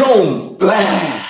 Chrome Black.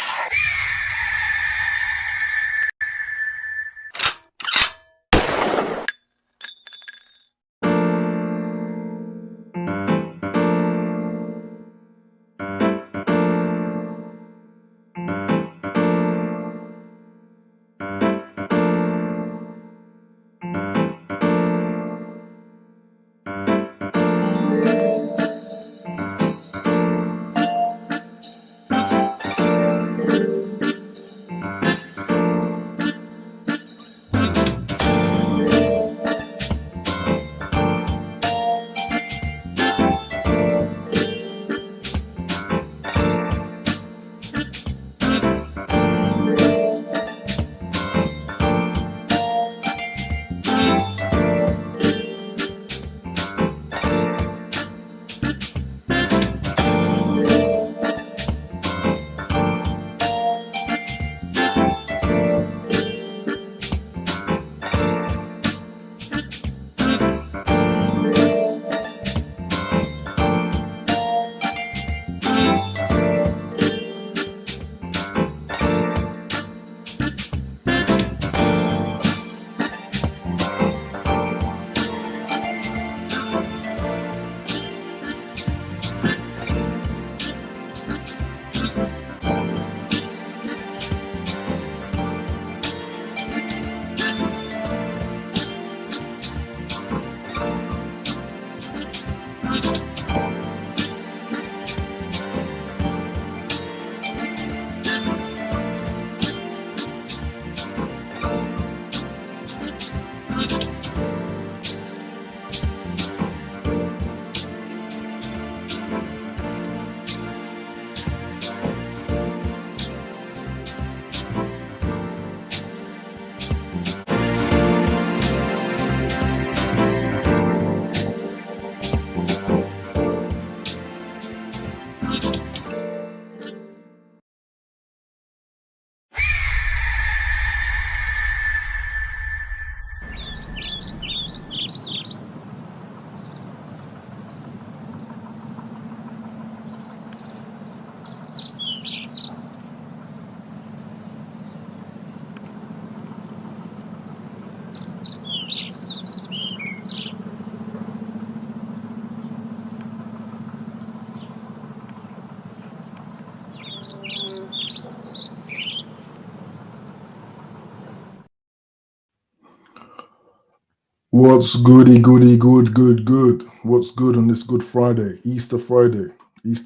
What's goody, good? What's good on this Good Friday, Easter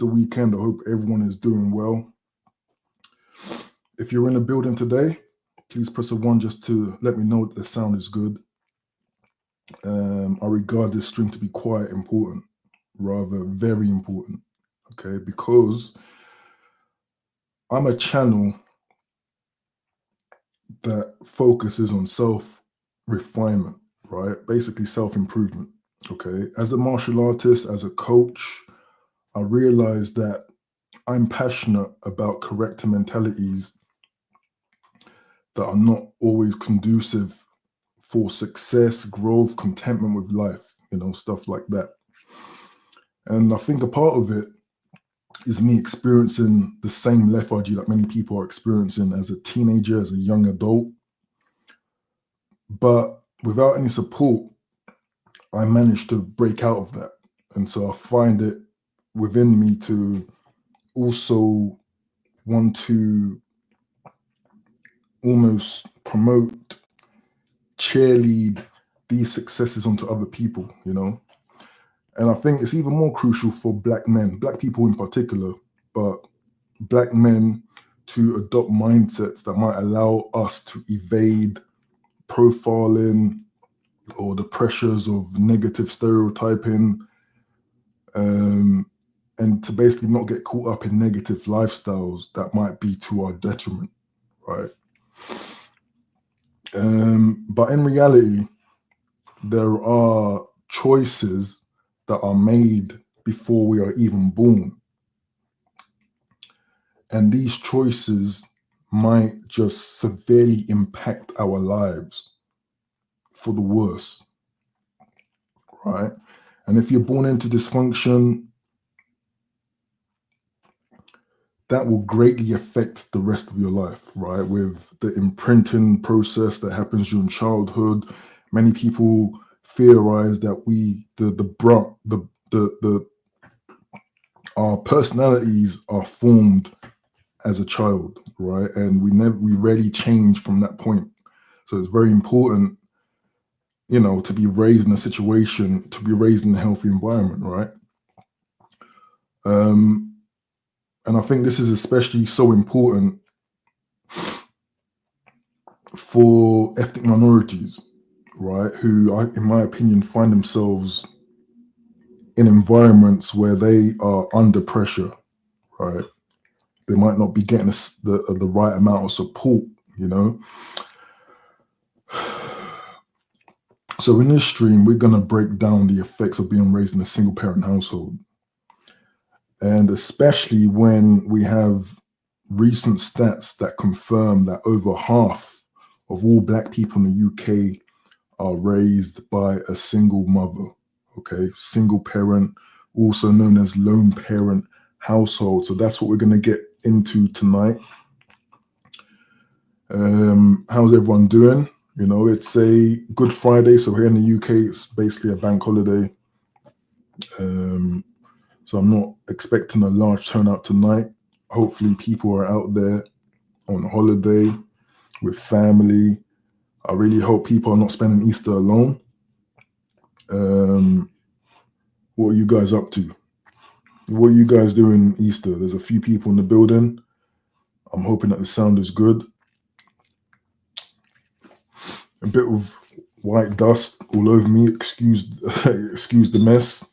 weekend? I hope everyone is doing well. If you're in the building today, please press a 1 just to let me know that the sound is good. I regard this stream to be quite important, rather very important, okay? Because I'm a channel that focuses on self-refinement, right? Basically self-improvement, okay? As a martial artist, as a coach, I realized that I'm passionate about correcting mentalities that are not always conducive for success, growth, contentment with life, stuff like that. And I think a part of it is me experiencing the same lethargy that many people are experiencing as a teenager, as a young adult. But without any support, I managed to break out of that. And so I find it within me to also want to almost promote, cheerlead these successes onto other people, And I think it's even more crucial for Black men, Black people in particular, but Black men to adopt mindsets that might allow us to evade profiling or the pressures of negative stereotyping, and to basically not get caught up in negative lifestyles that might be to our detriment, right? But in reality, there are choices that are made before we are even born. And these choices might just severely impact our lives for the worse, right? And if you're born into dysfunction, that will greatly affect the rest of your life, right? With the imprinting process that happens during childhood, many people theorize that our personalities are formed as a child, right? And we rarely change from that point. So it's very important, to be raised in a situation, to be raised in a healthy environment, right? And I think this is especially so important for ethnic minorities, right? Who, in my opinion, find themselves in environments where they are under pressure, right? They might not be getting the right amount of support, you know? So in this stream, we're going to break down the effects of being raised in a single parent household. And especially when we have recent stats that confirm that over half of all Black people in the UK are raised by a single mother, okay? Single parent, also known as lone parent household. So that's what we're going to get into tonight. How's everyone doing? It's a Good Friday, so here in the UK, it's basically a bank holiday. So I'm not expecting a large turnout tonight. Hopefully people are out there on holiday with family. I really hope people are not spending Easter alone. What are you guys up to? What are you guys doing Easter? There's a few people in the building. I'm hoping that the sound is good. A bit of white dust all over me. Excuse the mess.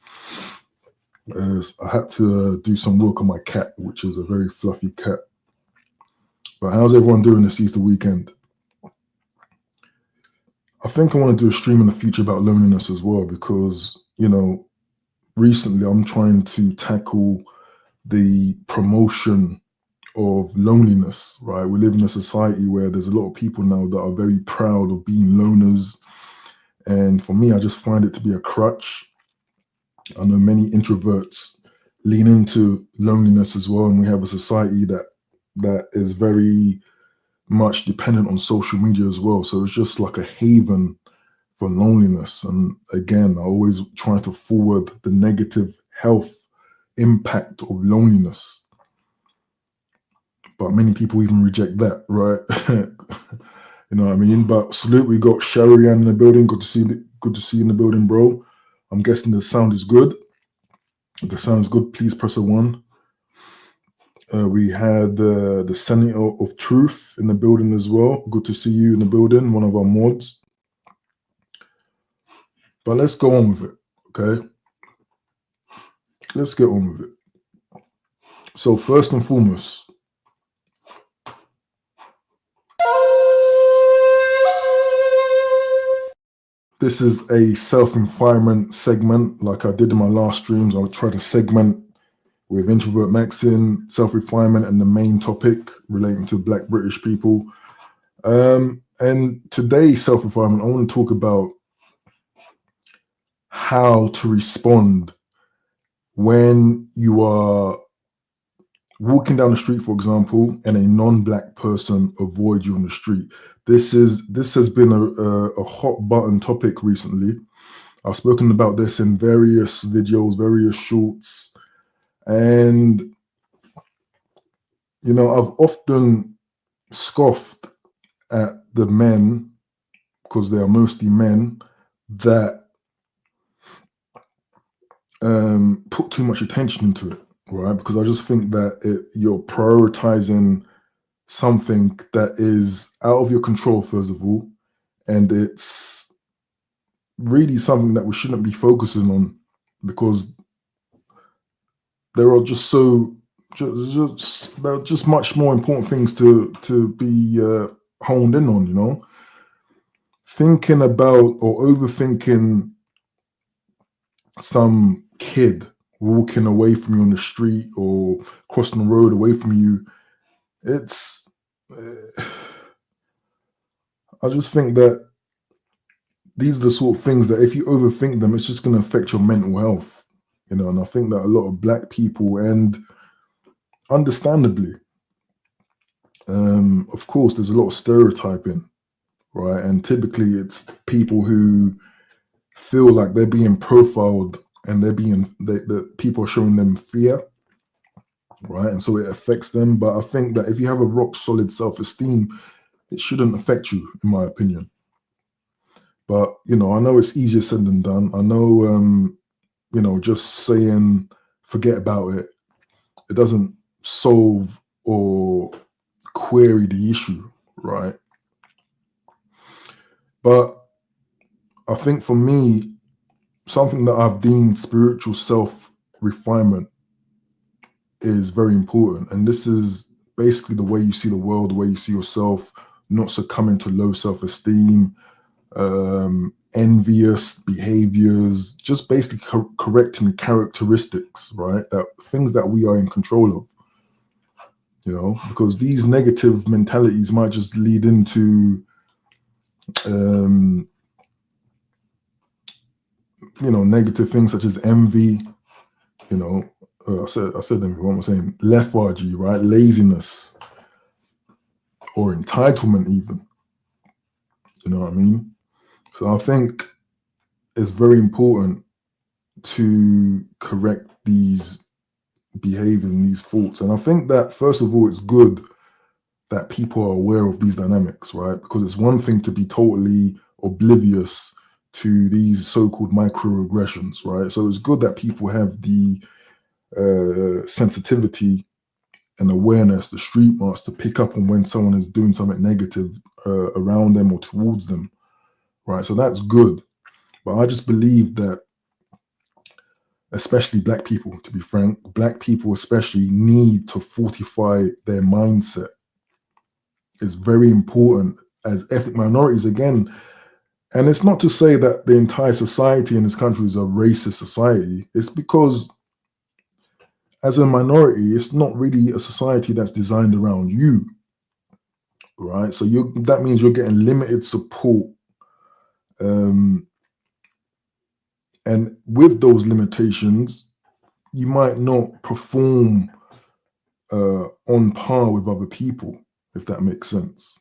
I had to do some work on my cat, which is a very fluffy cat. But how's everyone doing this Easter weekend? I think I want to do a stream in the future about loneliness as well, because, recently I'm trying to tackle the promotion of loneliness, right? We live in a society where there's a lot of people now that are very proud of being loners. And for me, I just find it to be a crutch. I know many introverts lean into loneliness as well. And we have a society that is very much dependent on social media as well. So it's just like a haven for loneliness. And again, I always try to forward the negative health impact of loneliness. But many people even reject that, right? You know what I mean? But salute, we got Sharian in the building. Good to see you in the building, bro. I'm guessing the sound is good. If the sound is good, please press a 1. We had the Senator of Truth in the building as well. Good to see you in the building, one of our mods. But let's go on with it, okay? Let's get on with it. So first and foremost, this is a self-refinement segment like I did in my last streams. I'll try to segment with introvert maxing, self-refinement, and the main topic relating to Black British people. And today's self-refinement, I want to talk about how to respond when you are walking down the street, for example, and a non-Black person avoids you on the street. This has been a hot button topic recently. I've spoken about this in various videos, various shorts, and I've often scoffed at the men, because they are mostly men, that put too much attention into it, right? Because I just think that you're prioritizing something that is out of your control, first of all, and it's really something that we shouldn't be focusing on, because there are just much more important things to be honed in on. Thinking about or overthinking some kid walking away from you on the street or crossing the road away from you, I just think that these are the sort of things that if you overthink them, it's just going to affect your mental health, and I think that a lot of Black people and understandably, of course, there's a lot of stereotyping, right? And typically it's people who feel like they're being profiled and the people are showing them fear, right? And so it affects them. But I think that if you have a rock solid self-esteem, it shouldn't affect you, in my opinion. But, I know it's easier said than done. I know, just saying forget about it, it doesn't solve or query the issue, right? But I think for me, something that I've deemed spiritual self refinement is very important. And this is basically the way you see the world, the way you see yourself, not succumbing to low self esteem, envious behaviors, just basically correcting characteristics, right? That things that we are in control of, because these negative mentalities might just lead into, negative things such as envy, I said them, what am I saying? Lethargy, right? Laziness or entitlement even, you know what I mean? So I think it's very important to correct these behaviors and these thoughts. And I think that, first of all, it's good that people are aware of these dynamics, right? Because it's one thing to be totally oblivious to these so-called microaggressions, right? So it's good that people have the sensitivity and awareness, the street marks, to pick up on when someone is doing something negative around them or towards them, right? So that's good. But I just believe that, especially Black people, to be frank, Black people especially need to fortify their mindset. It's very important as ethnic minorities, again. And it's not to say that the entire society in this country is a racist society. It's because as a minority, it's not really a society that's designed around you, right? So that means you're getting limited support. And with those limitations, you might not perform on par with other people, if that makes sense,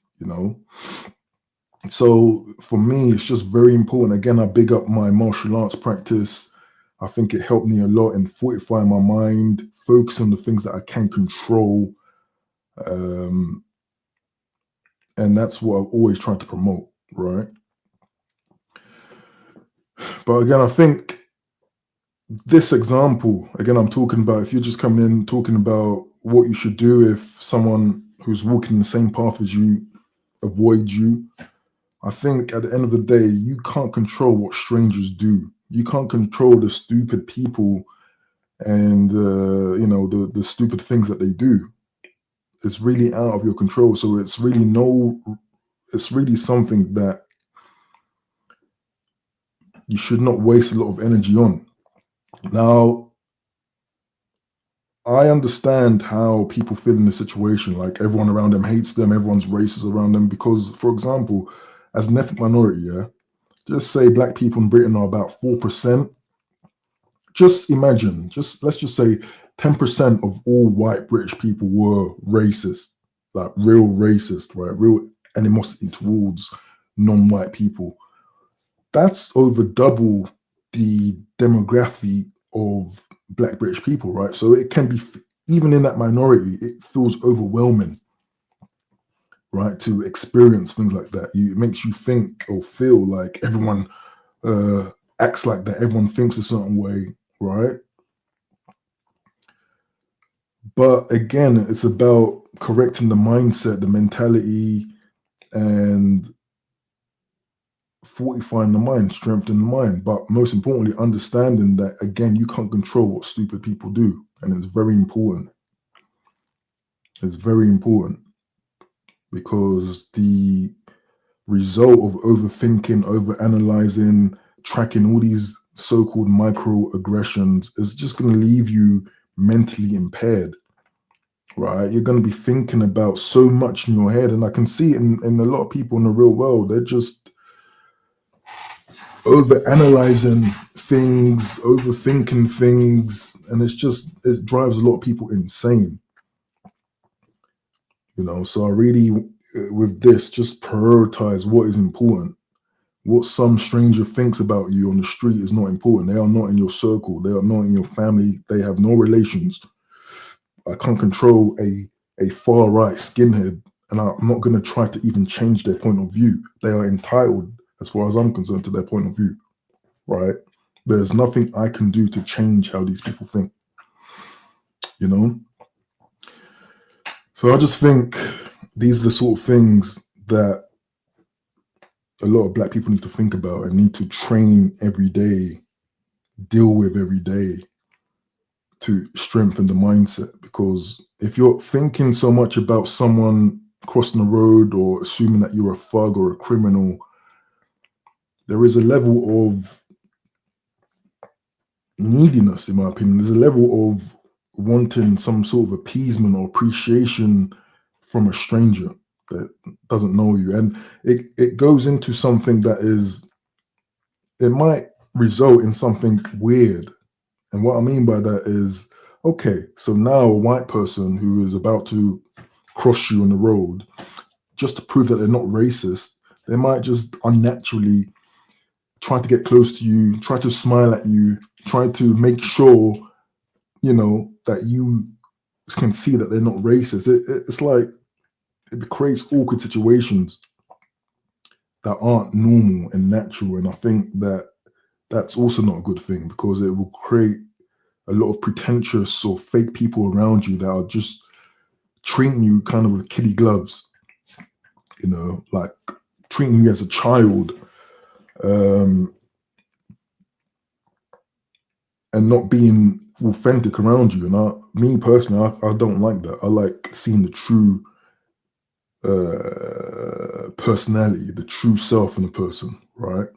So for me, it's just very important. Again, I big up my martial arts practice. I think it helped me a lot in fortifying my mind, focus on the things that I can control. And that's what I've always tried to promote, right? But again, I think this example, again, I'm talking about, if you're just coming in talking about what you should do if someone who's walking the same path as you avoids you, I think at the end of the day, you can't control what strangers do. You can't control the stupid people and the stupid things that they do. It's really out of your control. So it's really something that you should not waste a lot of energy on. Now, I understand how people feel in this situation. Like, everyone around them hates them, everyone's racist around them. Because, for example, as an ethnic minority, just say Black people in Britain are about 4%. Just imagine, let's just say 10% of all white British people were racist, like real racist, right? Real animosity towards non-white people. That's over double the demography of Black British people, right? So it can be, even in that minority, it feels overwhelming, right? To experience things like that. It makes you think or feel like everyone acts like that, everyone thinks a certain way, right? But again, it's about correcting the mindset, the mentality, and fortifying the mind, strengthening the mind. But most importantly, understanding that, again, you can't control what stupid people do. And it's very important. It's very important because the result of overthinking, overanalyzing, tracking all these so-called microaggressions is just going to leave you mentally impaired. Right, you're going to be thinking about so much in your head, and I can see in a lot of people in the real world, they're just over analyzing things, overthinking things, and it drives a lot of people insane. So I really, with this, just prioritize what is important. What some stranger thinks about you on the street is not important. They are not in your circle. They are not in your family. They have no relations. I can't control a far right skinhead, and I'm not going to try to even change their point of view. They are entitled, as far as I'm concerned, to their point of view, right? There's nothing I can do to change how these people think, you know? So I just think these are the sort of things that a lot of Black people need to think about and need to train every day, deal with every day, to strengthen the mindset. Because if you're thinking so much about someone crossing the road or assuming that you're a thug or a criminal, there is a level of neediness, in my opinion. There's a level of wanting some sort of appeasement or appreciation from a stranger that doesn't know you. And it goes into something that is, it might result in something weird. And what I mean by that is, okay, so now a white person who is about to cross you on the road, just to prove that they're not racist, they might just unnaturally try to get close to you, try to smile at you, try to make sure, that you can see that they're not racist. It's like it creates awkward situations that aren't normal and natural. And I think that that's also not a good thing, because it will create a lot of pretentious or fake people around you that are just treating you kind of with kiddie gloves, like treating you as a child, and not being authentic around you. And me personally, I don't like that. I like seeing the true personality, the true self in a person, right?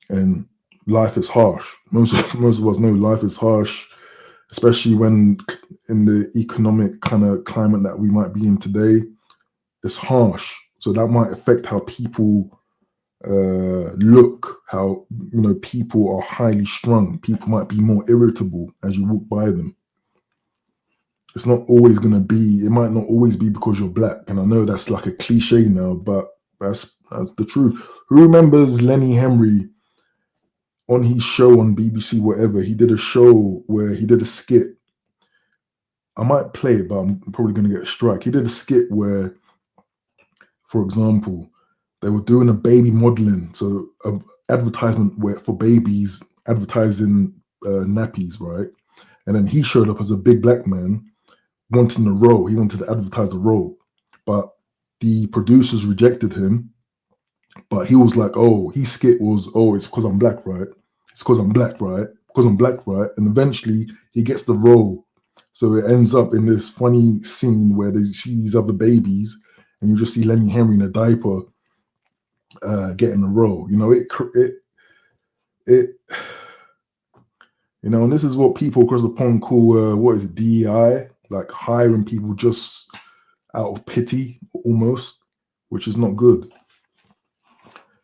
And life is harsh. Most of us know life is harsh, especially when in the economic kind of climate that we might be in today. It's harsh, so that might affect how people look, how people are highly strung. People might be more irritable as you walk by them. It's not always going to be, it might not always be because you're Black. And I know that's like a cliche now, but that's the truth. Who remembers Lenny Henry on his show on BBC, whatever? He did a show where he did a skit. I might play it, but I'm probably going to get a strike. He did a skit where, for example, they were doing a baby modeling, so an advertisement where for babies, advertising nappies, right? And then he showed up as a big Black man wanting the role. He wanted to advertise the role, but the producers rejected him. But he was like, "Oh, his skit was, oh, it's because I'm Black, right? It's because I'm Black, right? Because I'm Black, right?" And eventually, he gets the role. So it ends up in this funny scene where they see these other babies, and you just see Lenny Henry in a diaper getting the role. It and this is what people across the pond call what is it, DEI, like hiring people just out of pity, almost, which is not good.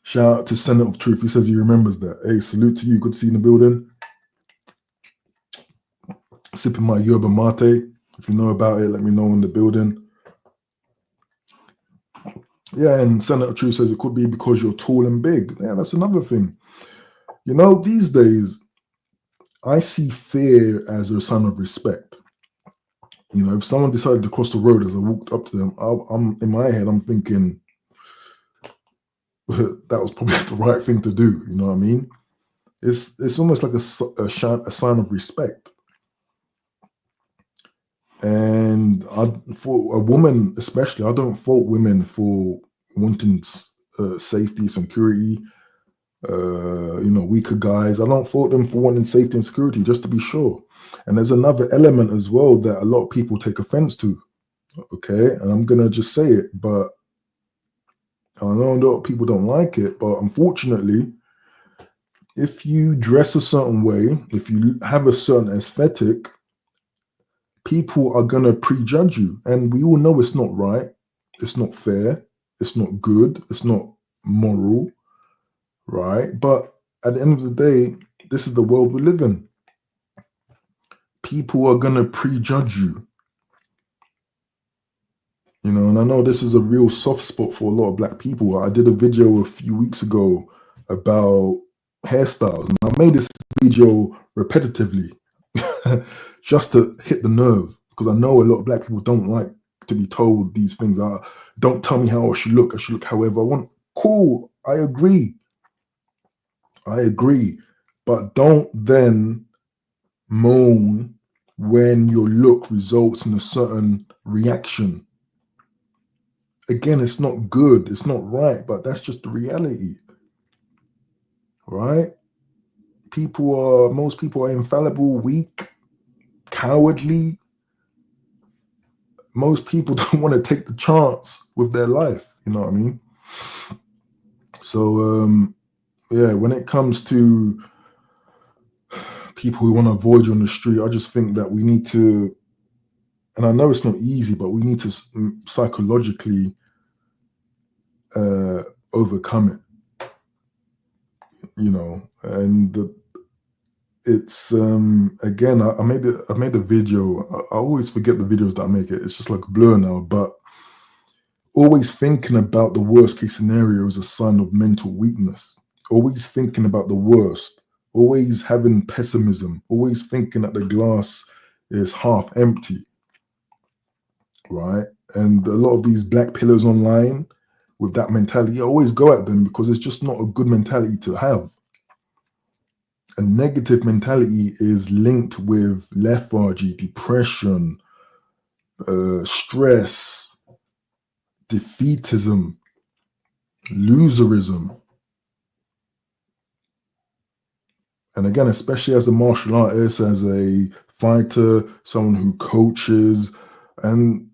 Shout out to Senate of Truth. He says he remembers that. Hey, salute to you. Good to see you in the building. Sipping my yerba mate. If you know about it, let me know in the building. Yeah, and Senate of Truth says it could be because you're tall and big. Yeah, that's another thing. These days, I see fear as a sign of respect. If someone decided to cross the road as I walked up to them, I'm in my head, I'm thinking that was probably the right thing to do. You know what I mean? It's almost like a sign of respect. And for a woman, especially, I don't fault women for wanting safety, security. Weaker guys, I don't fault them for wanting safety and security, just to be sure. And there's another element as well that a lot of people take offense to. Okay, and I'm gonna just say it, but I know a lot of people don't like it, but unfortunately, if you dress a certain way, if you have a certain aesthetic, people are gonna prejudge you. And we all know it's not right, it's not fair, it's not good, it's not moral, right? But at the end of the day, this is the world we live in. People are gonna prejudge you. You know, and I know this is a real soft spot for a lot of Black people. I did a video a few weeks ago about hairstyles, and I made this video repetitively just to hit the nerve, because I know a lot of Black people don't like to be told these things. Don't tell me how I should look. I should look however I want. Cool, I agree. But don't then moan when your look results in a certain reaction. Again, it's not good, it's not right, but that's just the reality, right? Most people are infallible, weak, cowardly. Most people don't want to take the chance with their life, you know what I mean? So, yeah, when it comes to people who want to avoid you on the street, I just think that we need to, and I know it's not easy, but we need to psychologically overcome it, you know. And it's again, I made a video. I always forget the videos that I make. It's just like a blur now, but always thinking about the worst case scenario is a sign of mental weakness. Always thinking about the worst, always having pessimism, always thinking that the glass is half empty, right? And a lot of these Black pillars online with that mentality, I always go at them because it's just not a good mentality to have. A negative mentality is linked with lethargy, depression, stress, defeatism, loserism. And again, especially as a martial artist, as a fighter, someone who coaches, and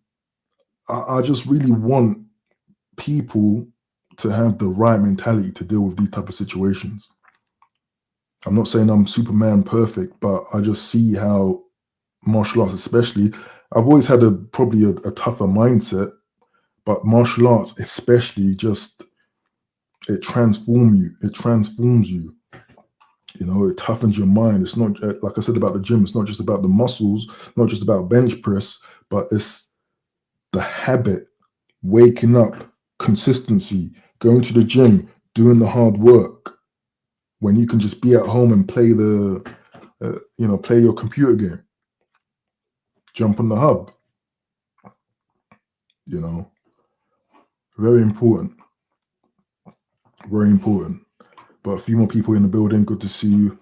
I just really want people to have the right mentality to deal with these type of situations. I'm not saying I'm Superman perfect, but I just see how martial arts, especially, I've always had probably a tougher mindset, but martial arts especially, just it transforms you. You know, it toughens your mind. It's not, like I said about the gym, it's not just about the muscles, not just about bench press, but it's the habit, waking up, consistency, going to the gym, doing the hard work, when you can just be at home and play play your computer game, jump on the hub, you know. Very important. Very important. But a few more people in the building. Good to see you.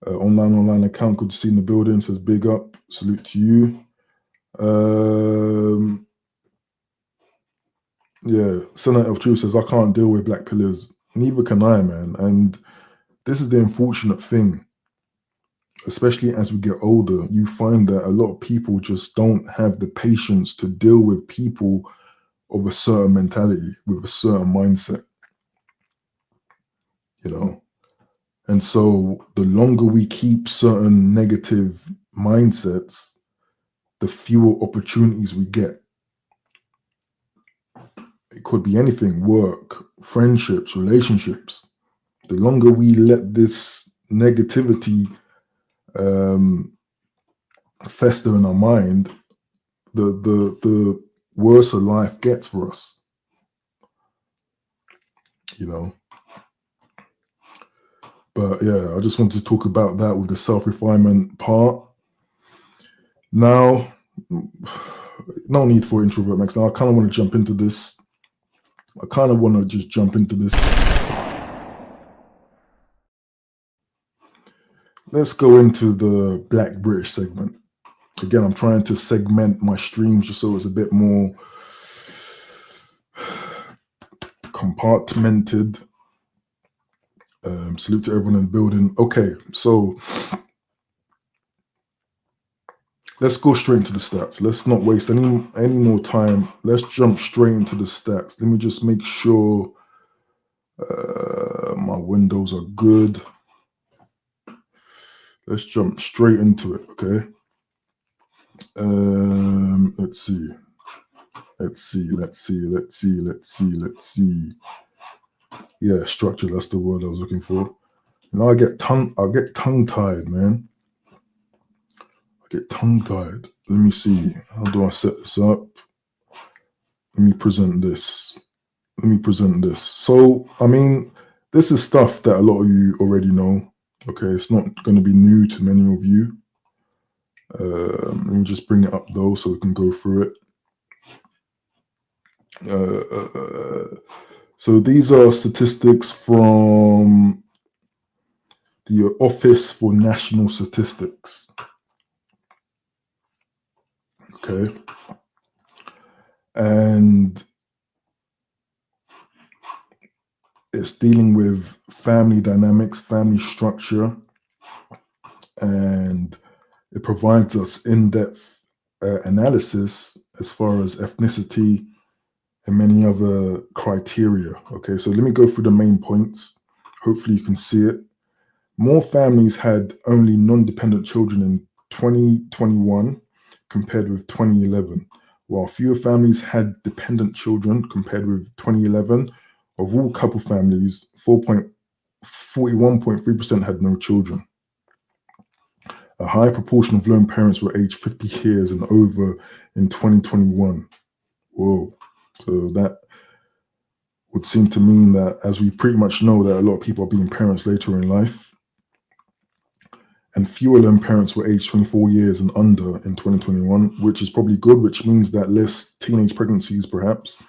Online account. Good to see you in the building. Says big up. Salute to you. Yeah. Senator of Truth says I can't deal with Black pillars. Neither can I, man. And this is the unfortunate thing. Especially as we get older, you find that a lot of people just don't have the patience to deal with people of a certain mentality, with a certain mindset, you know. And so the longer we keep certain negative mindsets, the fewer opportunities we get. It could be anything: work, friendships, relationships. The longer we let this negativity fester in our mind, the worse a life gets for us, you know. But yeah, I just wanted to talk about that with the self-refinement part. Now, no need for introvert max. Now I kind of want to jump into this. Let's go into the Black British segment. Again, I'm trying to segment my streams just so it's a bit more compartmented. Salute to everyone in the building. Okay, so let's go straight into the stats. Let's not waste any more time. Let's jump straight into the stats. Let me just make sure my windows are good. Let's jump straight into it, okay? Let's see. Yeah, structure, that's the word I was looking for. You know, I get tongue-tied, man. I get tongue-tied. Let me see. How do I set this up? Let me present this. So, I mean, this is stuff that a lot of you already know. Okay, it's not going to be new to many of you. Let me just bring it up though, so we can go through it. So these are statistics from the Office for National Statistics. Okay. And it's dealing with family dynamics, family structure, and it provides us in-depth analysis as far as ethnicity and many other criteria. Okay, so let me go through the main points. Hopefully you can see it. More families had only non-dependent children in 2021 compared with 2011, while fewer families had dependent children compared with 2011. Of all couple families, 41.3% had no children. A high proportion of lone parents were aged 50 years and over in 2021. Whoa. So that would seem to mean that, as we pretty much know, that a lot of people are being parents later in life. And fewer lone parents were aged 24 years and under in 2021, which is probably good, which means that less teenage pregnancies, perhaps.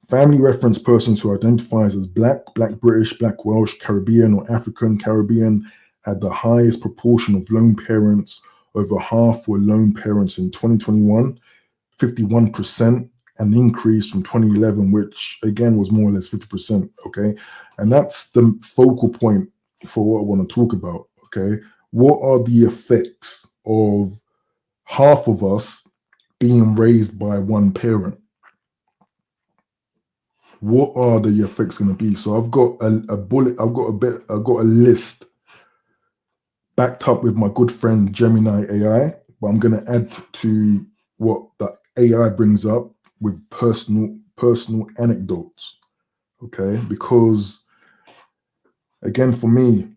Family reference persons who identify as Black, Black British, Black Welsh, Caribbean, or African Caribbean had the highest proportion of lone parents. Over half were lone parents in 2021, 51%, an increase from 2011, which again was more or less 50%. Okay. And that's the focal point for what I want to talk about. Okay. What are the effects of half of us being raised by one parent? What are the effects going to be? So I've got a bullet. I've got a list backed up with my good friend Gemini AI, but I'm going to add to what the AI brings up with personal anecdotes. Okay, because again, for me,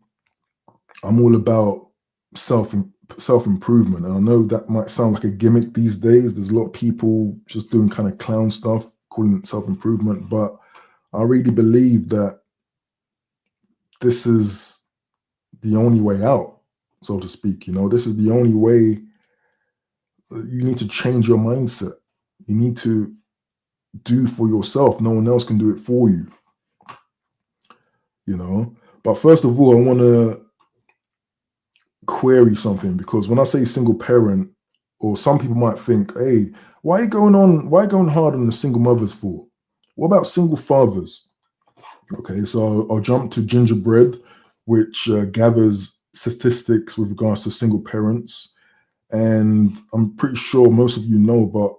I'm all about self improvement, and I know that might sound like a gimmick these days. There's a lot of people just doing kind of clown stuff, calling it self improvement, but I really believe that this is the only way out, so to speak. You know, this is the only way. You need to change your mindset. You need to do for yourself. No one else can do it for you. You know, but first of all, I want to query something, because when I say single parent, or some people might think, hey, why are you going hard on the single mothers for? What about single fathers? Okay, so I'll jump to Gingerbread, which gathers statistics with regards to single parents. And I'm pretty sure most of you know, but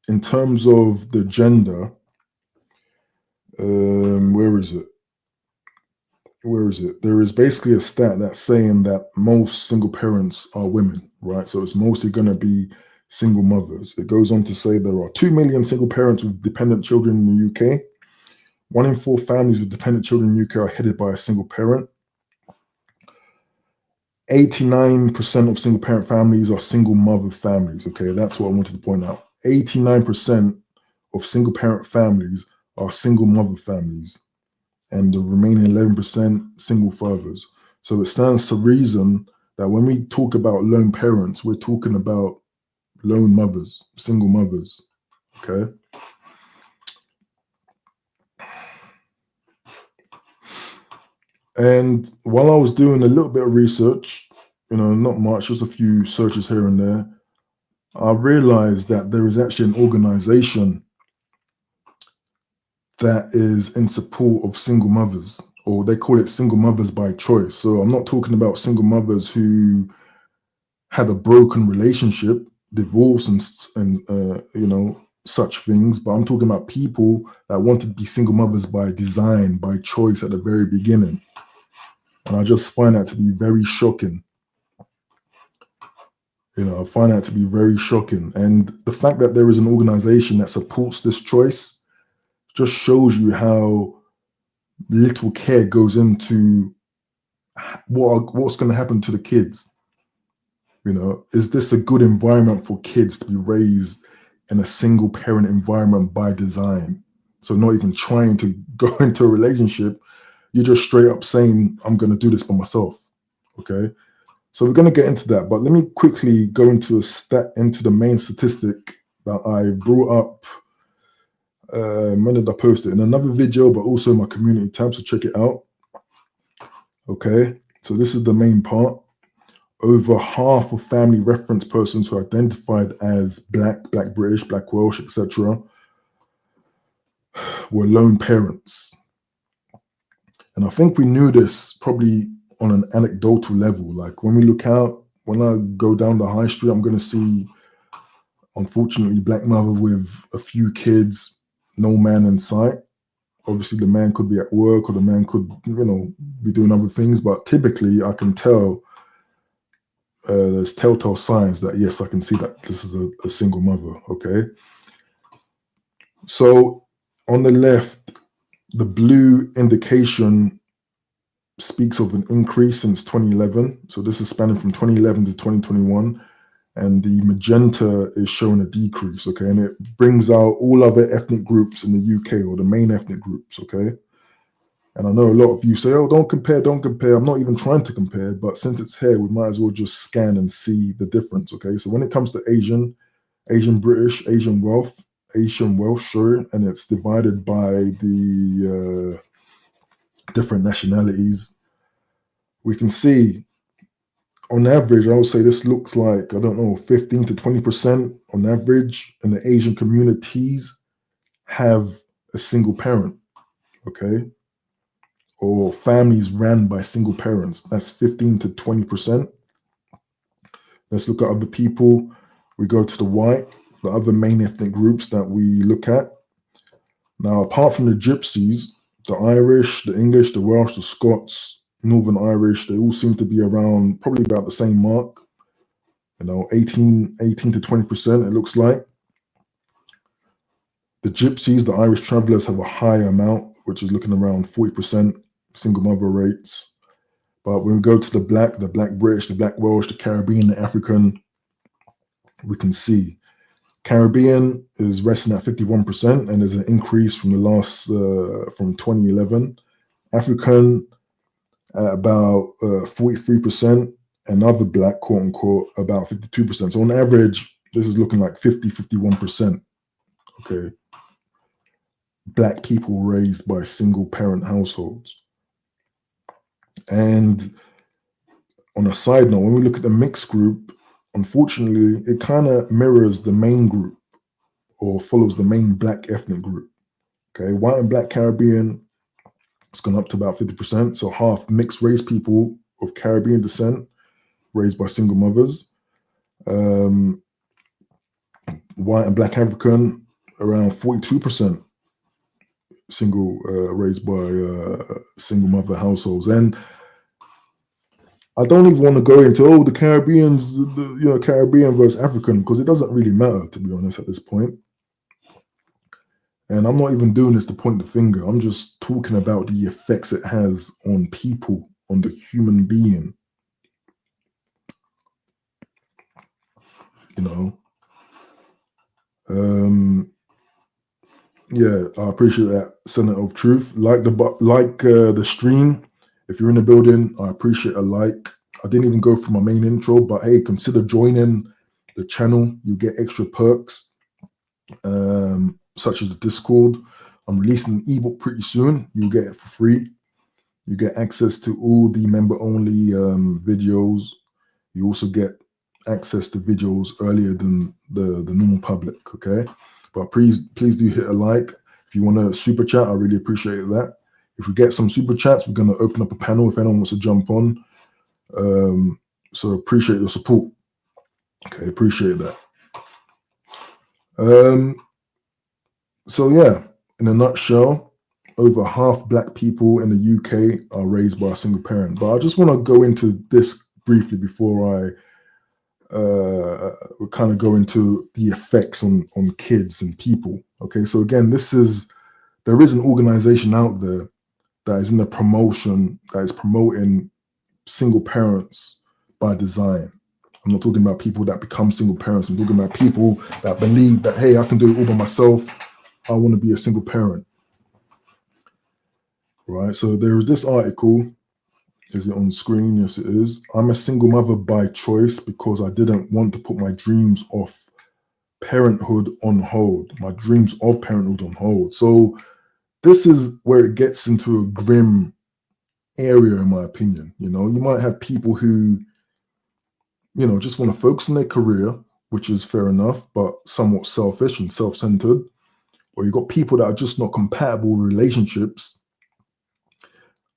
in terms of the gender, where is it? There is basically a stat that's saying that most single parents are women, right? So it's mostly going to be single mothers. It goes on to say there are 2 million single parents with dependent children in the UK. 1 in 4 families with dependent children in the UK are headed by a single parent. 89% of single parent families are single mother families. Okay, that's what I wanted to point out. 89% of single parent families are single mother families, and the remaining 11% single fathers. So it stands to reason that when we talk about lone parents, we're talking about lone mothers, single mothers. Okay. And while I was doing a little bit of research, you know, not much, just a few searches here and there, I realized that there is actually an organization that is in support of single mothers, or they call it single mothers by choice. So I'm not talking about single mothers who had a broken relationship, divorce, and you know, such things, but I'm talking about people that wanted to be single mothers by design, by choice at the very beginning. And I just find that to be very shocking. You know, I find that to be very shocking. And the fact that there is an organization that supports this choice just shows you how little care goes into what's going to happen to the kids. You know, is this a good environment for kids to be raised in a single parent environment by design. So not even trying to go into a relationship, you're just straight up saying, I'm going to do this by myself. Okay. So we're going to get into that, but let me quickly go into the main statistic that I brought up. When did I post it? In another video, but also my community tab, so check it out. Okay, so this is the main part. Over half of family reference persons who are identified as Black British, Black Welsh, etc., were lone parents. And I think we knew this probably on an anecdotal level. Like when we look out, when I go down the high street, I'm going to see, unfortunately, Black mother with a few kids, no man in sight. Obviously, the man could be at work or the man could, be doing other things. But typically, I can tell there's telltale signs that, yes, I can see that this is a single mother, okay? So on the left, the blue indication speaks of an increase since 2011. So this is spanning from 2011 to 2021. And the magenta is showing a decrease, okay? And it brings out all other ethnic groups in the UK, or the main ethnic groups, okay? And I know a lot of you say, oh, don't compare. I'm not even trying to compare, but since it's here, we might as well just scan and see the difference, okay? So when it comes to Asian British, Asian Welsh, sorry, and it's divided by the different nationalities, we can see on average, I would say this looks like, 15 to 20% on average in the Asian communities have a single parent, okay? Or families ran by single parents. That's 15 to 20%. Let's look at other people. We go to the other main ethnic groups that we look at. Now, apart from the Gypsies, the Irish, the English, the Welsh, the Scots, Northern Irish, they all seem to be around probably about the same mark, 18 to 20%, it looks like. The Gypsies, the Irish travelers, have a higher amount, which is looking around 40% single mother rates. But when we go to the Black British, the Black Welsh, the Caribbean, the African, we can see Caribbean is resting at 51%, and there's an increase from from 2011. African at about 43%, and other Black, quote unquote, about 52%. So on average, this is looking like 51%. Okay. Black people raised by single parent households. And on a side note, when we look at the mixed group, unfortunately, it kind of mirrors the main group, or follows the main Black ethnic group. Okay, white and Black Caribbean, it's gone up to about 50%. So half mixed race people of Caribbean descent raised by single mothers. White and Black African, around 42% raised by single mother households. And I don't even want to go into the Caribbeans, Caribbean versus African, because it doesn't really matter, to be honest, at this point. And I'm not even doing this to point the finger. I'm just talking about the effects it has on people, on the human being. Yeah, I appreciate that, Senate of Truth. Like the stream. If you're in the building, I appreciate a like. I didn't even go through my main intro, but hey, consider joining the channel. You get extra perks, such as the Discord. I'm releasing an ebook pretty soon. You get it for free. You get access to all the member-only videos. You also get access to videos earlier than the normal public, okay? But please do hit a like. If you want to super chat, I really appreciate that. If we get some super chats, we're going to open up a panel if anyone wants to jump on. So appreciate your support. Okay, appreciate that. So yeah, in a nutshell, over half Black people in the UK are raised by a single parent. But I just want to go into this briefly before I kind of go into the effects on kids and people. Okay, so again, there is an organization out there that is in the promotion, that is promoting single parents by design. I'm not talking about people that become single parents. I'm talking about people that believe that, hey, I can do it all by myself. I want to be a single parent, right? So there is this article. Is it on screen? Yes, it is. I'm a single mother by choice because I didn't want to put my dreams of parenthood on hold. My dreams of parenthood on hold. So this is where it gets into a grim area, in my opinion. You might have people who, just want to focus on their career, which is fair enough, but somewhat selfish and self-centered. Or you've got people that are just not compatible with relationships,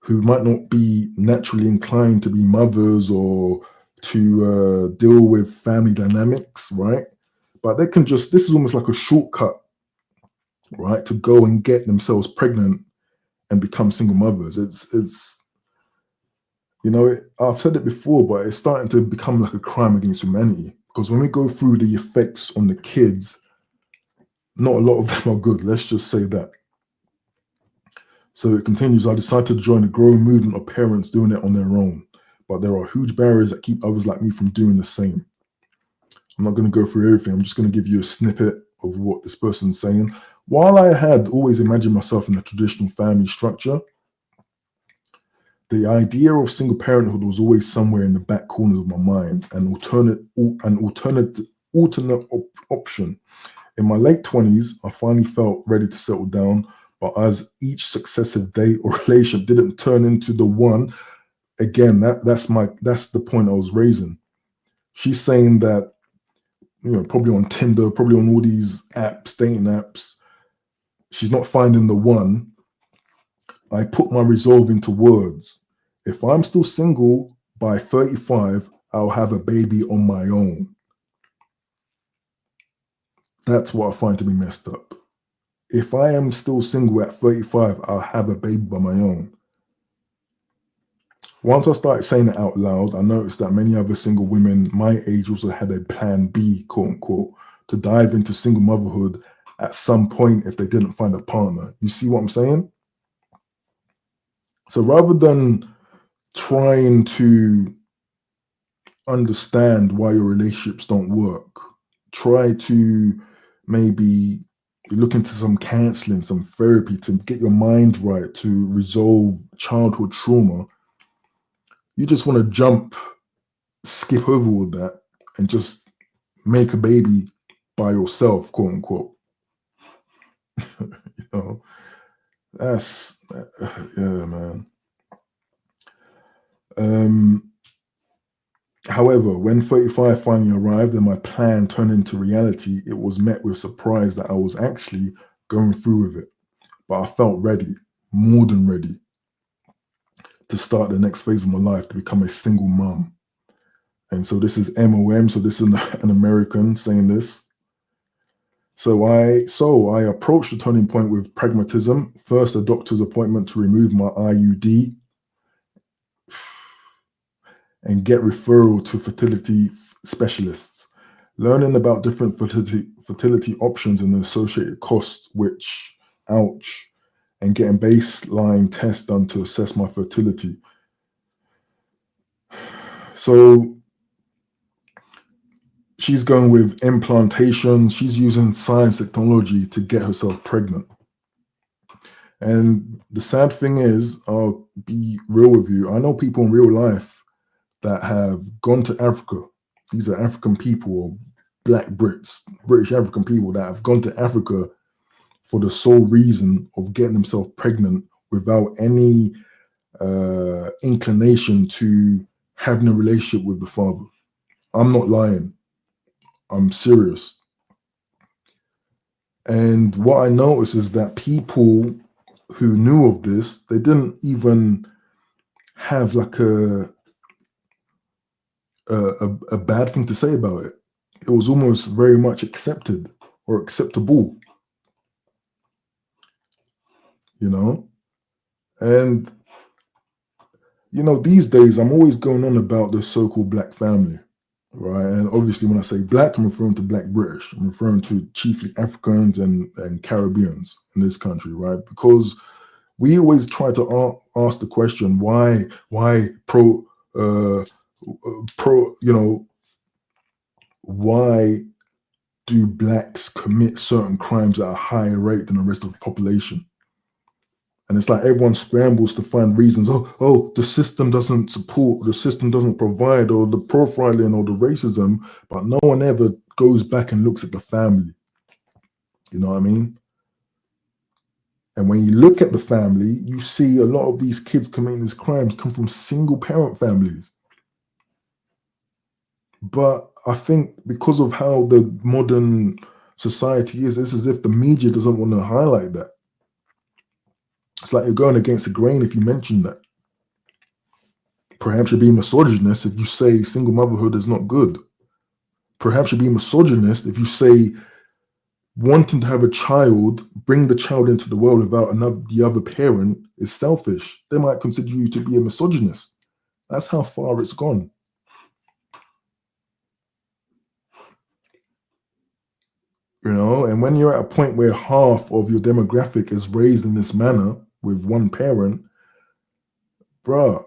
who might not be naturally inclined to be mothers or to deal with family dynamics, right? But they can this is almost like a shortcut, right, to go and get themselves pregnant and become single mothers. It's I've said it before, but it's starting to become like a crime against humanity, because when we go through the effects on the kids, not a lot of them are good. Let's just say that. So it continues. I decided to join a growing movement of parents doing it on their own, but there are huge barriers that keep others like me from doing the same. I'm not going to go through everything. I'm just going to give you a snippet of what this person's saying. While I had always imagined myself in a traditional family structure, the idea of single parenthood was always somewhere in the back corners of my mind, an alternate option. In my late 20s, I finally felt ready to settle down, but as each successive date or relationship didn't turn into the one, again, that's the point I was raising. She's saying that, probably on Tinder, probably on all these apps, dating apps, she's not finding the one. I put my resolve into words. If I'm still single by 35, I'll have a baby on my own. That's what I find to be messed up. If I am still single at 35, I'll have a baby by my own. Once I started saying it out loud, I noticed that many other single women my age also had a plan B, quote unquote, to dive into single motherhood at some point if they didn't find a partner. You see what I'm saying? So rather than trying to understand why your relationships don't work, try to maybe look into some counseling, some therapy to get your mind right, to resolve childhood trauma. You just want to skip over all that and just make a baby by yourself, quote unquote. That's yeah, man. However, when 35 finally arrived and my plan turned into reality, it was met with surprise that I was actually going through with it. But I felt ready, more than ready, to start the next phase of my life, to become a single mom. And so this is MOM, so this is an American saying this. So I approached the turning point with pragmatism. First, a doctor's appointment to remove my IUD and get referral to fertility specialists. Learning about different fertility options and the associated costs, which, ouch, and getting baseline tests done to assess my fertility. So she's going with implantation. She's using science technology to get herself pregnant. And the sad thing is, I'll be real with you, I know people in real life that have gone to Africa. These are African people, or Black Brits, British African people that have gone to Africa for the sole reason of getting themselves pregnant without any inclination to having a relationship with the father. I'm not lying. I'm serious. And what I noticed is that people who knew of this, they didn't even have like a bad thing to say about it. It was almost very much accepted or acceptable, And these days I'm always going on about the so-called Black family, right? And obviously when I say Black, I'm referring to Black British. I'm referring to chiefly Africans and Caribbeans in this country, right? Because we always try to ask the question, why pro why do blacks commit certain crimes at a higher rate than the rest of the population? And it's like everyone scrambles to find reasons. Oh, the system doesn't support, the system doesn't provide, or the profiling or the racism, but no one ever goes back and looks at the family. You know what I mean? And when you look at the family, you see a lot of these kids committing these crimes come from single parent families. But I think because of how the modern society is, it's as if the media doesn't want to highlight that. It's like you're going against the grain if you mention that. Perhaps you're being misogynist if you say single motherhood is not good. Perhaps you're being misogynist if you say wanting to have a child, bring the child into the world without the other parent is selfish. They might consider you to be a misogynist. That's how far it's gone. You know, and when you're at a point where half of your demographic is raised in this manner with one parent, bruh,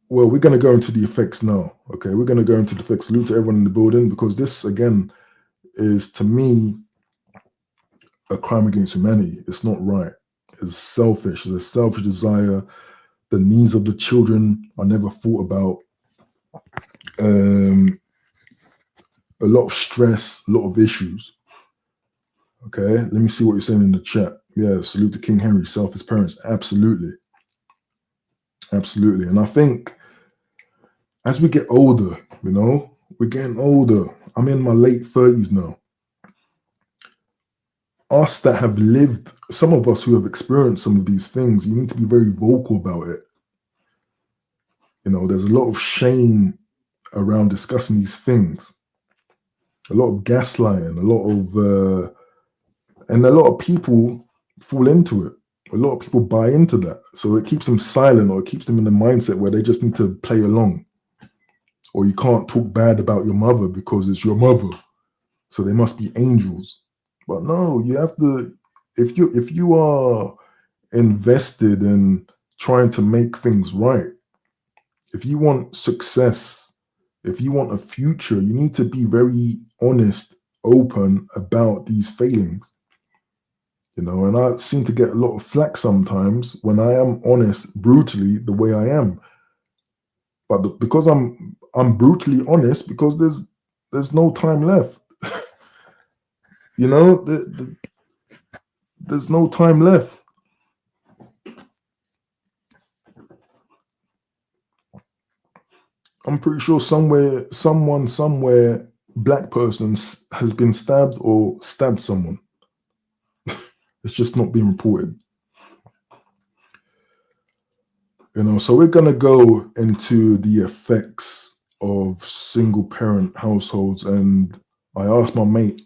well, we're going to go into the effects now. Okay, we're going to go into the effects. Salute to everyone in the building, because this, again, is, to me, a crime against humanity. It's not right. It's selfish. It's a selfish desire. The needs of the children are never thought about. A lot of stress, a lot of issues. Okay, let me see what you're saying in the chat. Yeah, salute to King Henry, selfish parents. Absolutely. Absolutely. And I think as we get older, you know, we're getting older. I'm in my late 30s now. Us that have lived, some of us who have experienced some of these things, you need to be very vocal about it. You know, there's a lot of shame around discussing these things. A lot of gaslighting, and a lot of people fall into it. A lot of people buy into that. So it keeps them silent, or it keeps them in the mindset where they just need to play along. Or you can't talk bad about your mother because it's your mother. So they must be angels. But no, you have to, if you are invested in trying to make things right, if you want success, if you want a future, you need to be very honest, open about these failings. You know, and I seem to get a lot of flack sometimes when I am honest brutally the way I am. But because I'm brutally honest, because there's no time left. You know, there's no time left. I'm pretty sure someone somewhere, black person has been stabbed or stabbed someone. It's just not being reported. You know, so we're gonna go into the effects of single parent households, and I asked my mate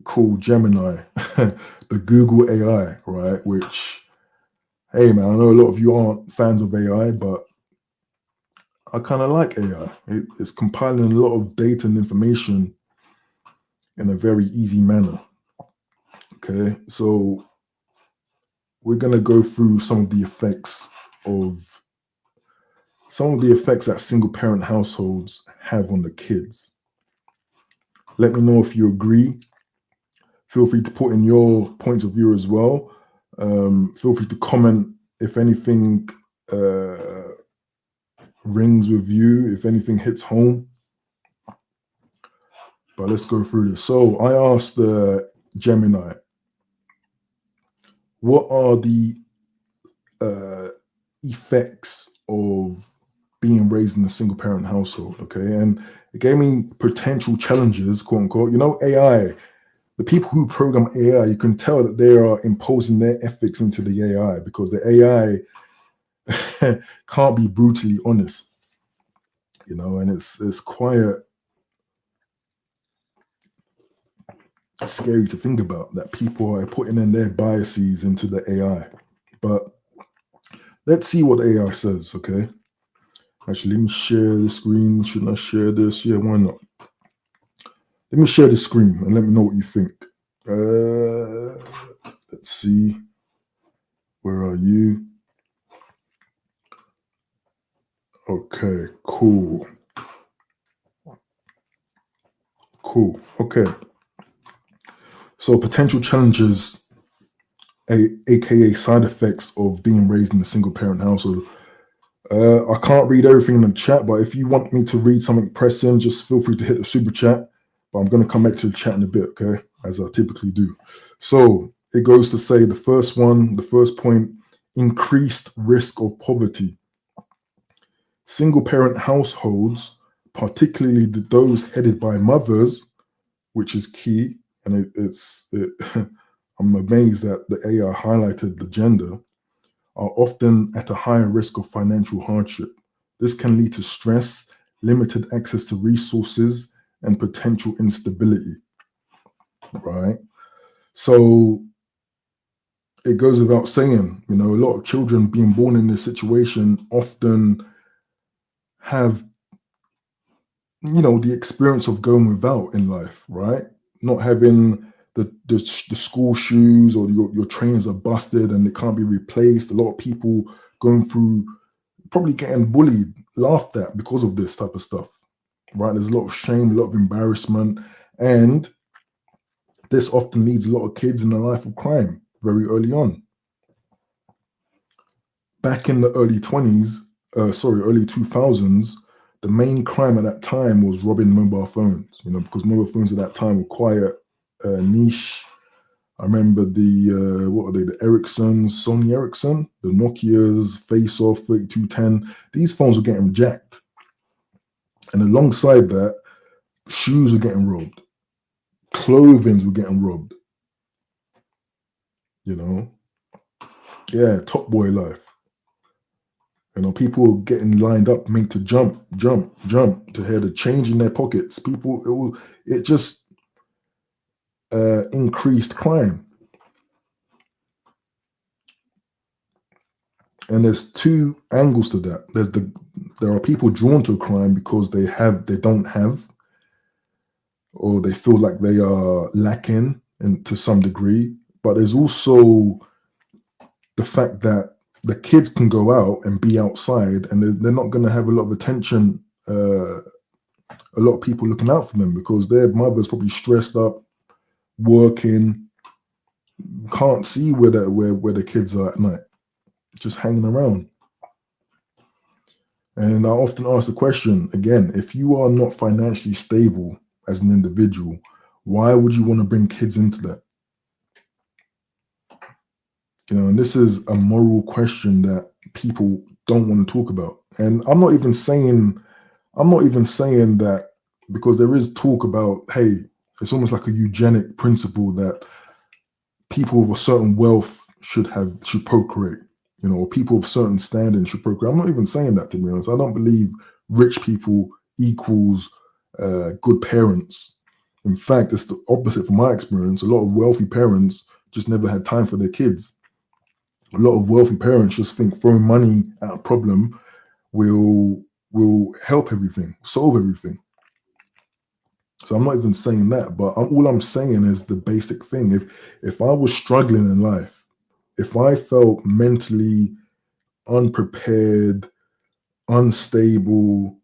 called Gemini, the Google AI, right? Which, hey man, I know a lot of you aren't fans of AI, but I kind of like AI. It's compiling a lot of data and information in a very easy manner. Okay, so we're gonna go through some of the effects that single parent households have on the kids. Let me know if you agree. Feel free to put in your points of view as well. Feel free to comment if anything rings with you, if anything hits home. But let's go through this. So I asked Gemini, what are the effects of being raised in a single parent household? Okay, and it gave me potential challenges, quote unquote. You know, AI, the people who program AI, you can tell that they are imposing their ethics into the AI, because the AI can't be brutally honest. You know, and it's quite scary to think about that people are putting in their biases into the AI. But let's see what AI says, okay? Actually, let me share the screen. Shouldn't I share this? Yeah, why not? Let me share the screen and let me know what you think. Let's see. Where are you? Okay, cool. Cool. Okay. So potential challenges, aka side effects of being raised in a single parent household. I can't read everything in the chat, but if you want me to read something pressing, just feel free to hit the super chat. But I'm going to come back to the chat in a bit, okay? As I typically do. So it goes to say the first point, increased risk of poverty. Single parent households, particularly those headed by mothers, which is key, and I'm amazed that the AI highlighted the gender, are often at a higher risk of financial hardship. This can lead to stress, limited access to resources, and potential instability, right? So it goes without saying, a lot of children being born in this situation often have, the experience of going without in life, right? Not having the school shoes, or your trainers are busted and they can't be replaced. A lot of people going through, probably getting bullied, laughed at because of this type of stuff, right? There's a lot of shame, a lot of embarrassment, and this often leads a lot of kids in the life of crime very early on. Back in the early 2000s, the main crime at that time was robbing mobile phones, because mobile phones at that time were quite niche. I remember what were they? The Ericssons, Sony Ericsson, the Nokias, Face Off, 3210. These phones were getting jacked. And alongside that, shoes were getting robbed. Clothings were getting robbed. Yeah, top boy life. People getting lined up, made to jump, to hear the change in their pockets. It just increased crime. And there's two angles to that. There are people drawn to a crime because they don't have, or they feel like they are lacking to some degree. But there's also the fact that the kids can go out and be outside, and they're not going to have a lot of attention, a lot of people looking out for them, because their mother's probably stressed up, working, can't see where the kids are at night, just hanging around. And I often ask the question again: if you are not financially stable as an individual, why would you want to bring kids into that? And this is a moral question that people don't want to talk about. And I'm not even saying that, because there is talk about, hey, it's almost like a eugenic principle that people with a certain wealth should procreate, or people of certain standing should procreate. I'm not even saying that, to be honest. I don't believe rich people equals good parents. In fact, it's the opposite from my experience. A lot of wealthy parents just never had time for their kids. A lot of wealthy parents just think throwing money at a problem will help everything, solve everything. So I'm not even saying that, but all I'm saying is the basic thing. If I was struggling in life, if I felt mentally unprepared, unstable,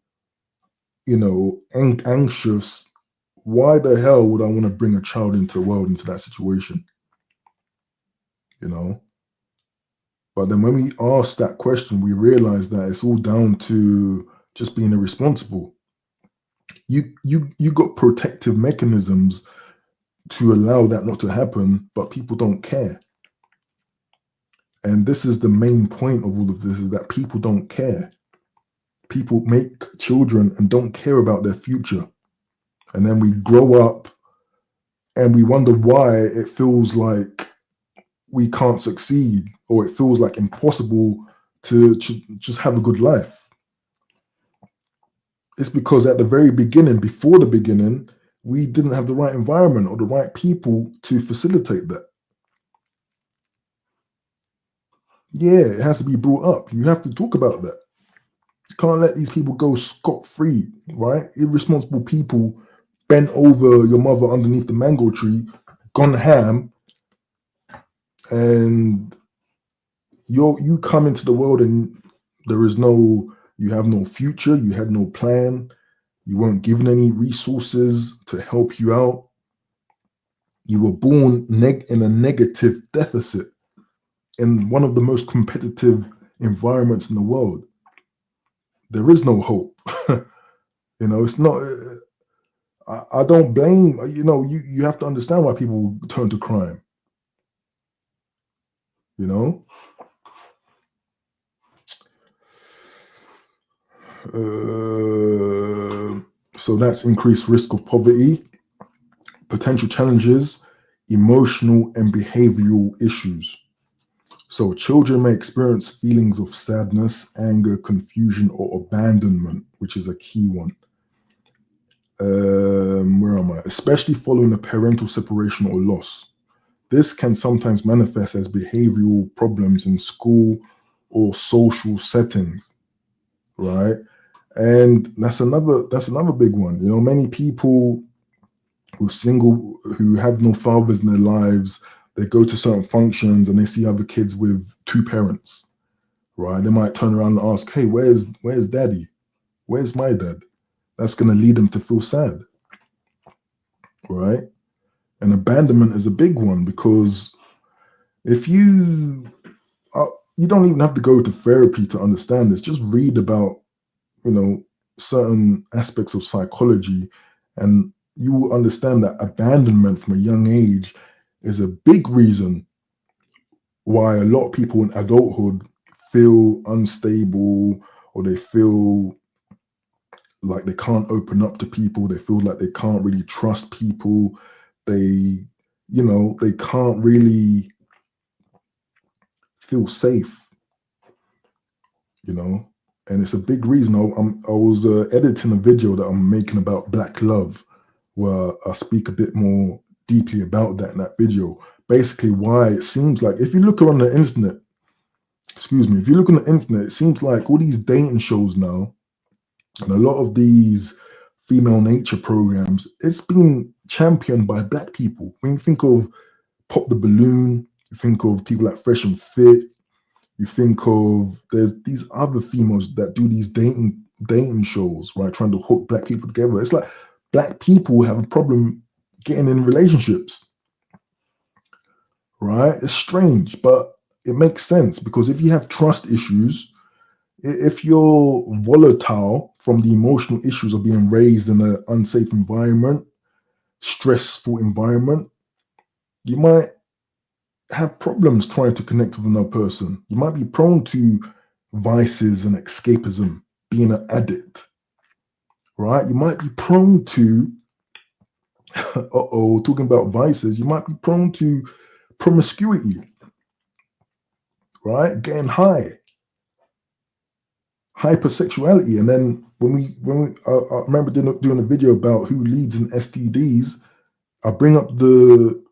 anxious, why the hell would I want to bring a child into the world, into that situation? But then when we ask that question, we realize that it's all down to just being irresponsible. You got protective mechanisms to allow that not to happen, but people don't care. And this is the main point of all of this, is that people don't care. People make children and don't care about their future. And then we grow up and we wonder why it feels like we can't succeed, or it feels like impossible to just have a good life. It's because at the very beginning, before the beginning, we didn't have the right environment or the right people to facilitate that. Yeah, it has to be brought up. You have to talk about that. You can't let these people go scot-free, right? Irresponsible people bent over your mother underneath the mango tree, gone ham, and you come into the world and you have no future, you have no plan, You weren't given any resources to help you out. You were born in a negative deficit in one of the most competitive environments in the world. There is no hope. It's not. I don't blame. You have to understand why people turn to crime. You know. So that's increased risk of poverty, potential challenges, emotional and behavioral issues. So children may experience feelings of sadness, anger, confusion, or abandonment, which is a key one. Where am I? Especially following a parental separation or loss. This can sometimes manifest as behavioral problems in school or social settings, right? And that's another big one. Many people who have no fathers in their lives, they go to certain functions and they see other kids with two parents, right? They might turn around and ask, "Hey, where's daddy? Where's my dad?" That's going to lead them to feel sad, right? And abandonment is a big one, because if you don't even have to go to therapy to understand this. Just read about certain aspects of psychology, and you will understand that abandonment from a young age is a big reason why a lot of people in adulthood feel unstable, or they feel like they can't open up to people. They feel like they can't really trust people. They can't really feel safe, and it's a big reason. I was editing a video that I'm making about Black love, where I speak a bit more deeply about that in that video. Basically, why it seems like, if you look on the internet, it seems like all these dating shows now, and a lot of these female nature programs, it's been championed by Black people. When you think of Pop the Balloon, you think of people like Fresh and Fit, you think of, there's these other females that do these dating shows, right, trying to hook Black people together. It's like Black people have a problem getting in relationships, right? It's strange, but it makes sense, because if you have trust issues, if you're volatile from the emotional issues of being raised in an unsafe environment, stressful environment, you might have problems trying to connect with another person. You might be prone to vices and escapism, being an addict, right? You might be prone to, talking about vices, you might be prone to promiscuity, right? Getting high, hypersexuality. And then I remember doing a video about who leads in STDs. I bring up the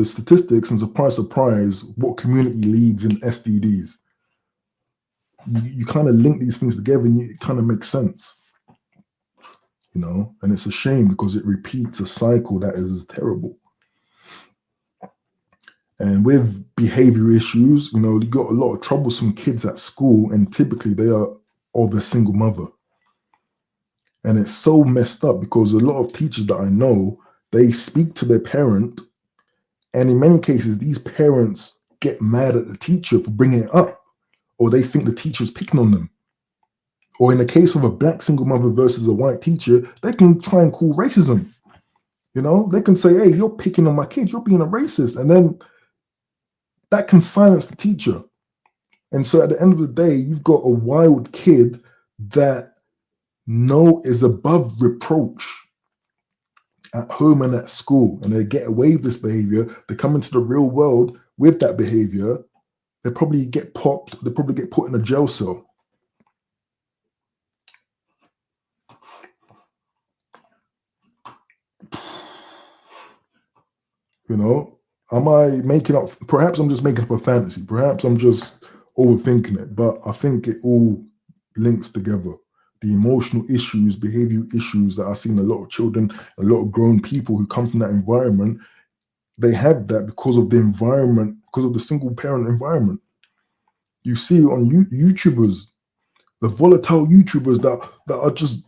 statistics, and surprise, what community leads in STDs? You kind of link these things together, and it kind of makes sense, and it's a shame, because it repeats a cycle that is terrible. And with behavior issues, you got a lot of troublesome kids at school, and typically they are of a single mother. And it's so messed up, because a lot of teachers that I know, they speak to their parent, and in many cases, these parents get mad at the teacher for bringing it up, or they think the teacher's picking on them. Or in the case of a Black single mother versus a white teacher, they can try and call racism. They can say, "Hey, you're picking on my kid, you're being a racist." And then that can silence the teacher. And so at the end of the day, you've got a wild kid that is above reproach at home and at school, and they get away with this behavior. They come into the real world with that behavior. They probably get popped. They probably get put in a jail cell. Am I making up? Perhaps I'm just making up a fantasy. Perhaps I'm just overthinking it. But I think it all links together. The emotional issues, behavior issues that I've seen a lot of children, a lot of grown people who come from that environment, they have that because of the environment, because of the single parent environment. You see on YouTubers, the volatile YouTubers that are just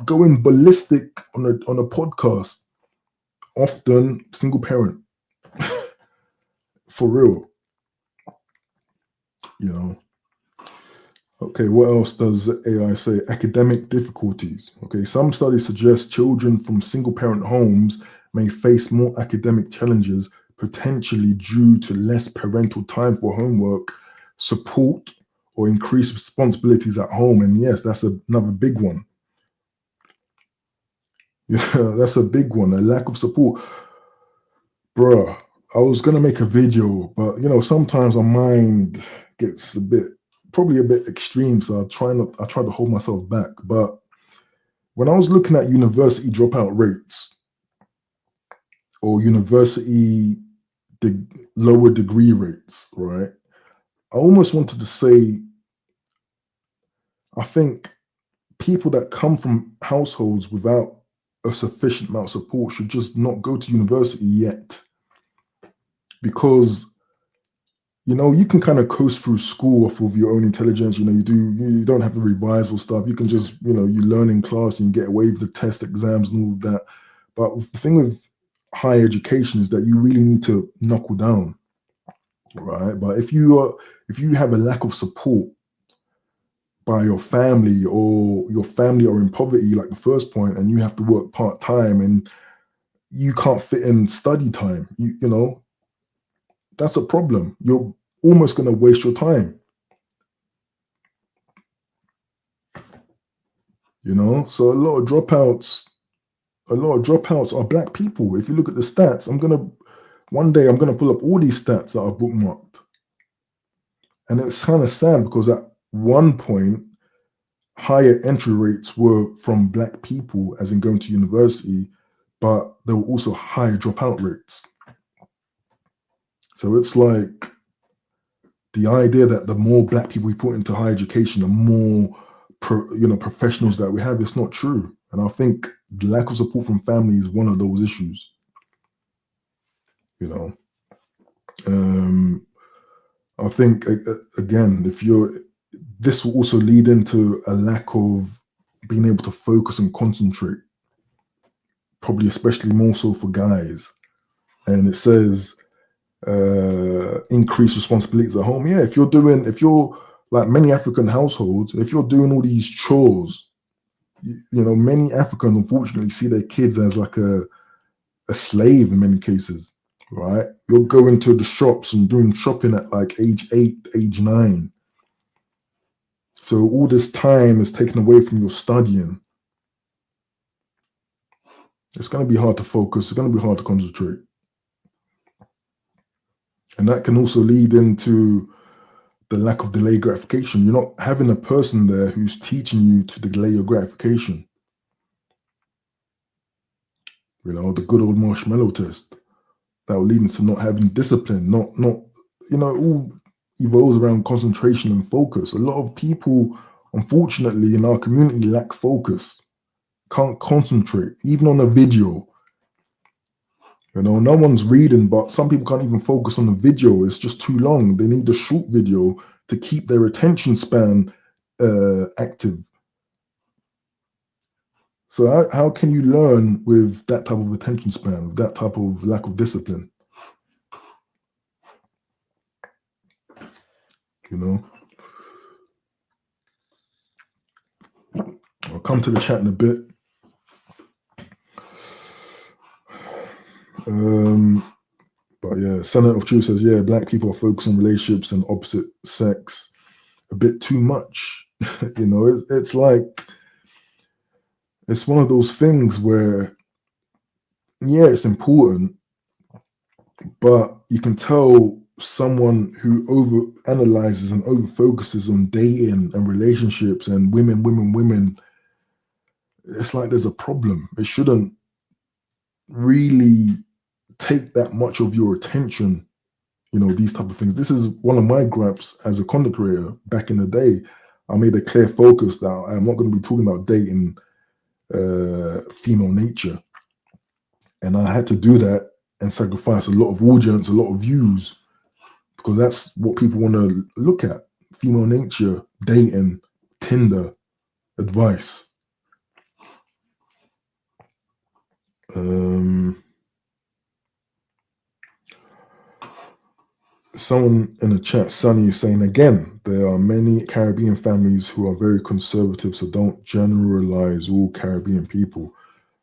going ballistic on a podcast, often single parent, for real, you know. Okay, what else does AI say? Academic difficulties. Okay, some studies suggest children from single parent homes may face more academic challenges, potentially due to less parental time for homework, support, or increased responsibilities at home. And yes, that's another big one. Yeah, that's a big one. A lack of support. Bruh, I was gonna make a video, but sometimes our mind gets probably a bit extreme, so I try to hold myself back. But when I was looking at university dropout rates or university lower degree rates, right? I almost wanted to say, I think people that come from households without a sufficient amount of support should just not go to university yet. Because you can kind of coast through school off of your own intelligence. You don't have to revise or stuff. You can just, you learn in class and you get away with the test exams and all of that. But the thing with higher education is that you really need to knuckle down, right? But if you have a lack of support by your family, or your family are in poverty, like the first point, and you have to work part-time and you can't fit in study time, that's a problem. You're almost going to waste your time. So a lot of dropouts are Black people. If you look at the stats, one day I'm gonna pull up all these stats that I've bookmarked. And it's kind of sad because at one point, higher entry rates were from Black people, as in going to university, but there were also higher dropout rates. So it's like the idea that the more Black people we put into higher education, the more professionals that we have, it's not true. And I think the lack of support from family is one of those issues. I think again, this will also lead into a lack of being able to focus and concentrate, probably especially more so for guys. And it says increased responsibilities at home. Yeah, if you're like many African households, if you're doing all these chores, many Africans unfortunately see their kids as like a slave in many cases, right? You're going to the shops and doing shopping at like age 8, age 9. So all this time is taken away from your studying. It's going to be hard to focus. It's going to be hard to concentrate. And that can also lead into the lack of delayed gratification. You're not having a person there who's teaching you to delay your gratification. The good old marshmallow test that will lead into not having discipline, not all evolves around concentration and focus. A lot of people, unfortunately, in our community lack focus, can't concentrate, even on a video. No one's reading, but some people can't even focus on the video. It's just too long. They need a short video to keep their attention span active. So how can you learn with that type of attention span, with that type of lack of discipline? I'll come to the chat in a bit. But yeah, Senate of Truth says, yeah, Black people are focused on relationships and opposite sex a bit too much. It's like, it's one of those things where, yeah, it's important, but you can tell someone who overanalyzes and overfocuses on dating and relationships and women, it's like there's a problem. It shouldn't really take that much of your attention, these type of things. This is one of my gripes as a content creator back in the day. I made a clear focus that I'm not going to be talking about dating female nature. And I had to do that and sacrifice a lot of audience, a lot of views, because that's what people want to look at. Female nature, dating, Tinder, advice. Someone in the chat, Sunny, is saying again, there are many Caribbean families who are very conservative, so don't generalize all Caribbean people.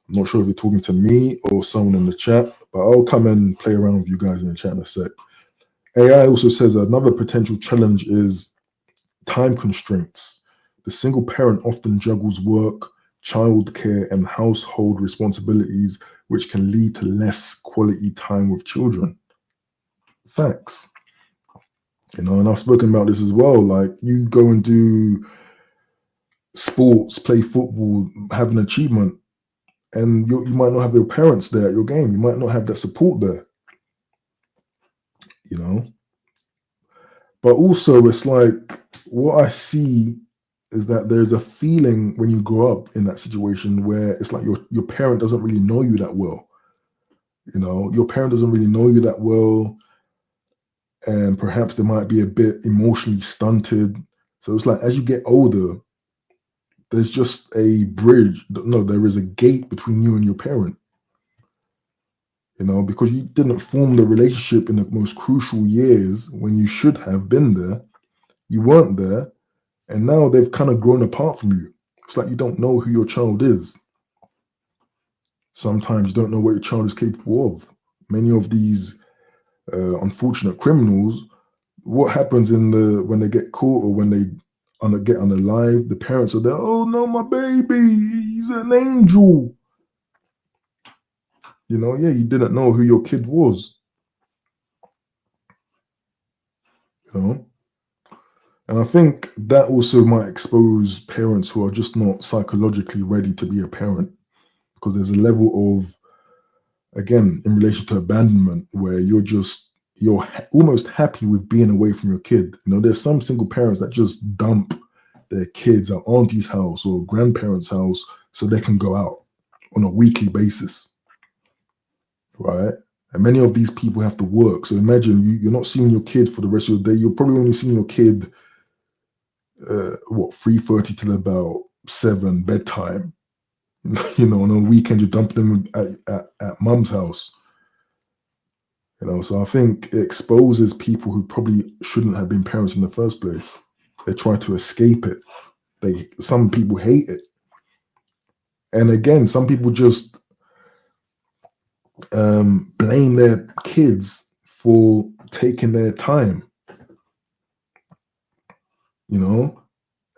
I'm not sure if you're talking to me or someone in the chat, but I'll come and play around with you guys in the chat in a sec. AI also says another potential challenge is time constraints. The single parent often juggles work, childcare, and household responsibilities, which can lead to less quality time with children. Facts. And I've spoken about this as well. Like, you go and do sports, play football, have an achievement, and you might not have your parents there at your game. You might not have that support there, But also, it's like, what I see is that there's a feeling when you grow up in that situation where it's like your parent doesn't really know you that well. Your parent doesn't really know you that well, and perhaps they might be a bit emotionally stunted. So it's like, as you get older, there's just a bridge. No, there is a gate between you and your parent. Because you didn't form the relationship in the most crucial years when you should have been there. You weren't there, and now they've kind of grown apart from you. It's like you don't know who your child is. Sometimes you don't know what your child is capable of. Many of these unfortunate criminals, what happens when they get caught or when they get unalive, the parents are there, oh no, my baby, he's an angel. You didn't know who your kid was. And I think that also might expose parents who are just not psychologically ready to be a parent, because there's a level of, again, in relation to abandonment, where you're almost happy with being away from your kid. There's some single parents that just dump their kids at auntie's house or grandparents' house so they can go out on a weekly basis, right? And many of these people have to work. So imagine you're not seeing your kid for the rest of the day. You're probably only seeing your kid 3:30 till about 7 bedtime. On a weekend you dump them at mum's house. So I think it exposes people who probably shouldn't have been parents in the first place. They try to escape it. Some people hate it. And again, some people just blame their kids for taking their time.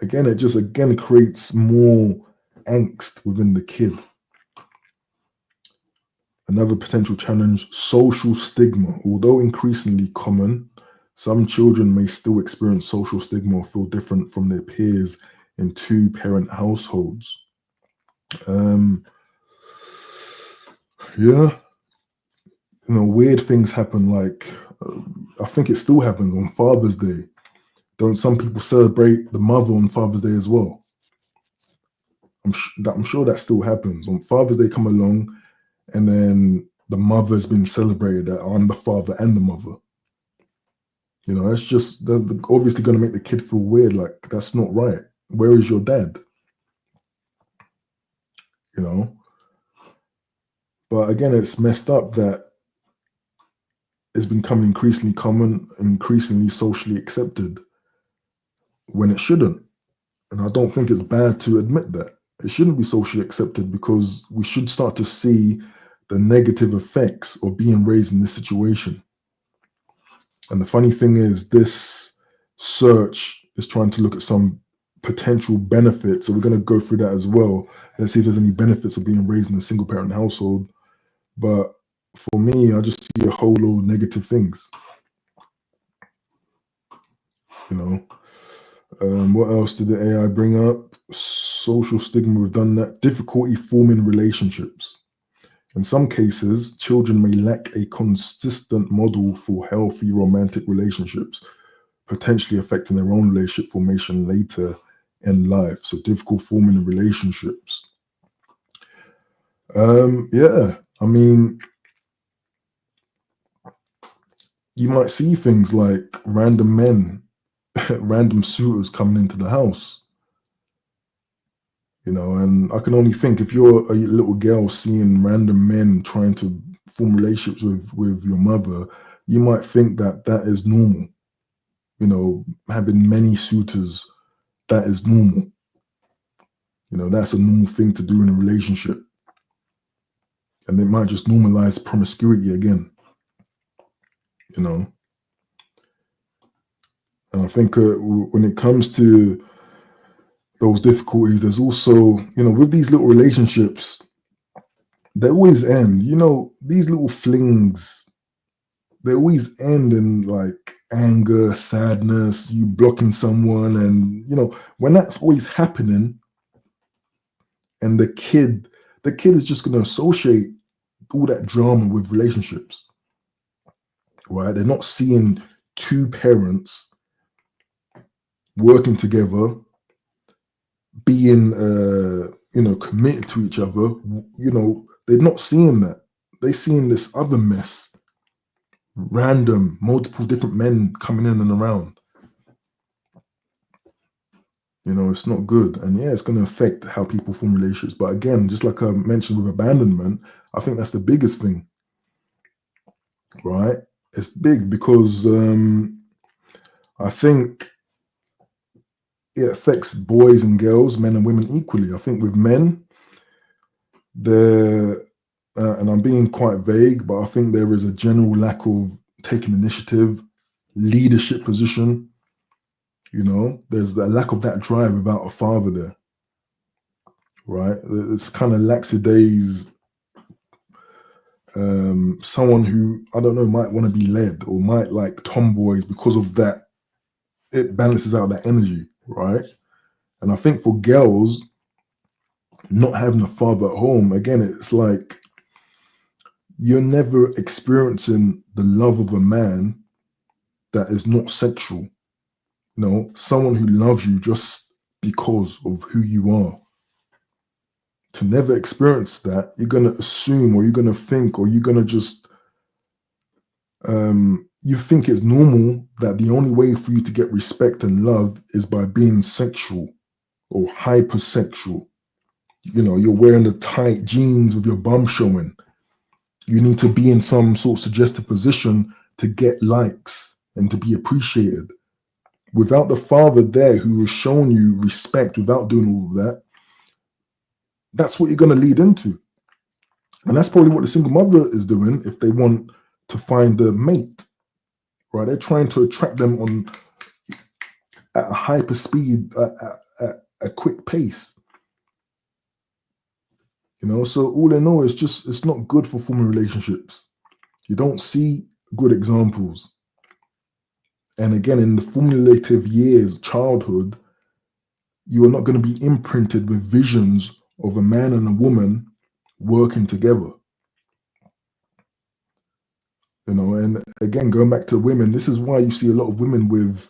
Again, it just creates more angst within the kid. Another potential challenge, social stigma. Although increasingly common, some children may still experience social stigma or feel different from their peers in two-parent households. Weird things happen. Like, I think it still happens on Father's Day. Don't some people celebrate the mother on Father's Day as well? I'm sure that still happens. On Father's Day come along, and then the mother's been celebrated on the father and the mother. That's just they're obviously going to make the kid feel weird. Like, that's not right. Where is your dad? But again, it's messed up that it's becoming increasingly common, increasingly socially accepted, when it shouldn't. And I don't think it's bad to admit that. It shouldn't be socially accepted, because we should start to see the negative effects of being raised in this situation. And the funny thing is, this search is trying to look at some potential benefits. So we're going to go through that as well. Let's see if there's any benefits of being raised in a single parent household. But for me, I just see a whole load of negative things. What else did the AI bring up? Social stigma, we've done that. Difficulty forming relationships. In some cases, children may lack a consistent model for healthy romantic relationships, potentially affecting their own relationship formation later in life. So difficult forming relationships. You might see things like random men, random suitors coming into the house. You know, and I can only think if you're a little girl seeing random men trying to form relationships with your mother, you might think that that is normal. You know, having many suitors, that is normal. You know, that's a normal thing to do in a relationship. And it might just normalize promiscuity again, you know. And I think when it comes to those difficulties, there's also, you know, with these little relationships, they always end, you know, these little flings, they always end in like anger, sadness, you blocking someone. And, you know, when that's always happening, and the kid is just going to associate all that drama with relationships, right? They're not seeing two parents working together, being you know, committed to each other. You know, they're not seeing that. They're seeing this other mess, random, multiple different men coming in and around. You know, it's not good. And yeah, it's going to affect how people form relationships. But again, just like I mentioned with abandonment, I think that's the biggest thing, right? It's big because I think it affects boys and girls, men and women equally. I think with men, the and I'm being quite vague, but I think there is a general lack of taking initiative, leadership position. You know, there's the lack of that drive without a father there, right? It's kind of lackadays. Someone who, I don't know, might want to be led or might like tomboys because of that. It balances out that energy, right? And I think for girls, not having a father at home, again, it's like you're never experiencing the love of a man that is not sexual. You know, someone who loves you just because of who you are. To never experience that, you're going to assume, or you're going to think, or you're going to just, you think it's normal that the only way for you to get respect and love is by being sexual or hypersexual. You know, you're wearing the tight jeans with your bum showing. You need to be in some sort of suggestive position to get likes and to be appreciated. Without the father there who has shown you respect without doing all of that, that's what you're going to lead into. And that's probably what the single mother is doing if they want to find a mate, right? They're trying to attract them on at a hyper speed, at a quick pace. You know, so all in all, it's not good for forming relationships. You don't see good examples. And again, in the formulative years, childhood, you are not going to be imprinted with visions of a man and a woman working together. You know, and again, going back to women, this is why you see a lot of women with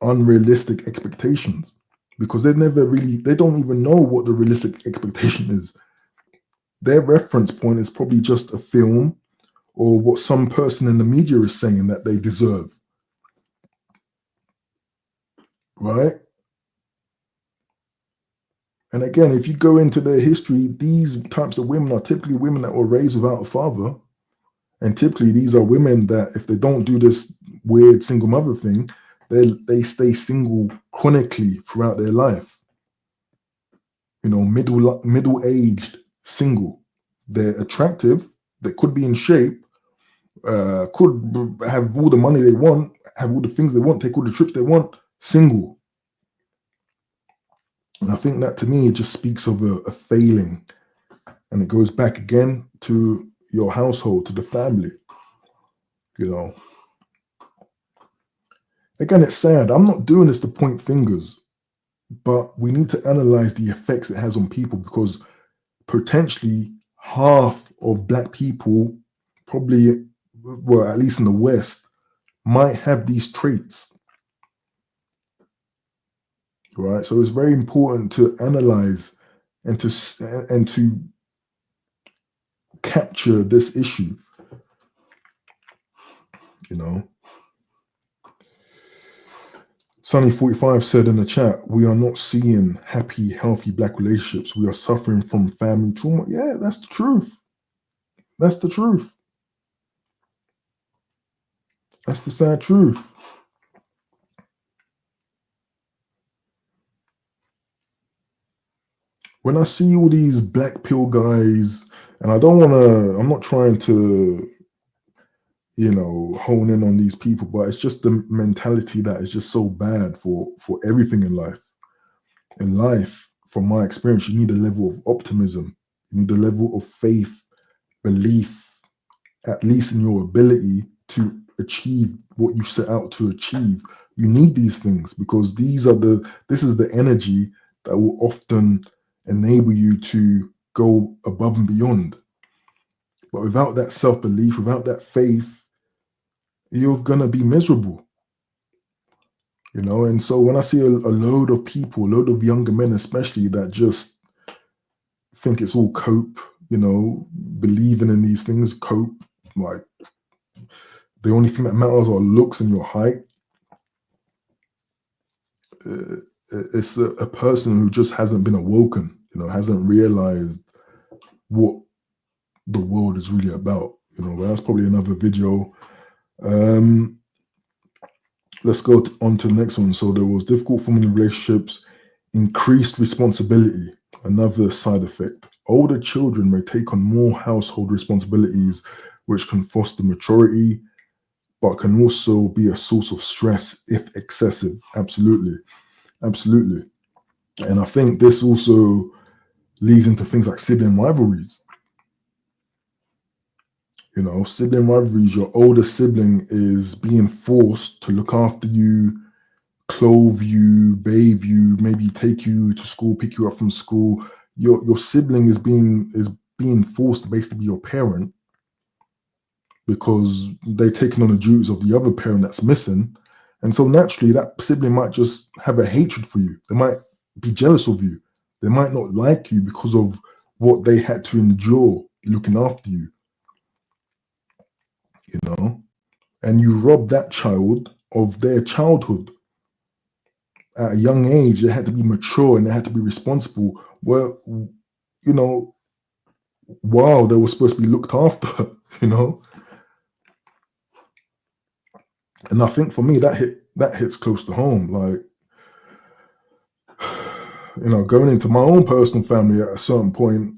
unrealistic expectations, because they don't even know what the realistic expectation is. Their reference point is probably just a film or what some person in the media is saying that they deserve, right? And again, if you go into their history, these types of women are typically women that were raised without a father. And typically these are women that if they don't do this weird single mother thing, they stay single chronically throughout their life. You know, middle-aged single. They're attractive, they could be in shape, could have all the money they want, have all the things they want, take all the trips they want, single. And I think that to me, it just speaks of a failing. And it goes back again to your household, to the family. You know, again, it's sad. I'm not doing this to point fingers, but we need to analyze the effects it has on people, because potentially half of Black people, probably, well, at least in the West, might have these traits, right? So it's very important to analyze and to capture this issue, you know. Sunny45 said in the chat, we are not seeing happy, healthy Black relationships. We are suffering from family trauma. Yeah, that's the truth. That's the truth. That's the sad truth. When I see all these black pill guys, and I'm not trying to, hone in on these people, but it's just the mentality that is just so bad for everything in life. In life, from my experience, you need a level of optimism. You need a level of faith, belief, at least in your ability to achieve what you set out to achieve. You need these things because this is the energy that will often enable you to go above and beyond. But without that self-belief, without that faith, you're gonna be miserable. And so when I see a load of people, a load of younger men especially, that just think it's all cope, believing in these things, cope, like the only thing that matters are looks and your height. It's a person who just hasn't been awoken, hasn't realized what the world is really about. But that's probably another video. Let's go on to the next one. So there was difficult forming relationships, increased responsibility, another side effect. Older children may take on more household responsibilities, which can foster maturity, but can also be a source of stress if excessive. Absolutely. Absolutely. And I think this also leads into things like sibling rivalries. Sibling rivalries, your older sibling is being forced to look after you, clothe you, bathe you, maybe take you to school, pick you up from school. Your sibling is being forced to basically be your parent because they're taking on the duties of the other parent that's missing. And so naturally, that sibling might just have a hatred for you. They might be jealous of you. They might not like you because of what they had to endure looking after you. And you rob that child of their childhood. At a young age, they had to be mature and they had to be responsible. Well, while they were supposed to be looked after, And I think for me, that hits close to home. Like, going into my own personal family at a certain point,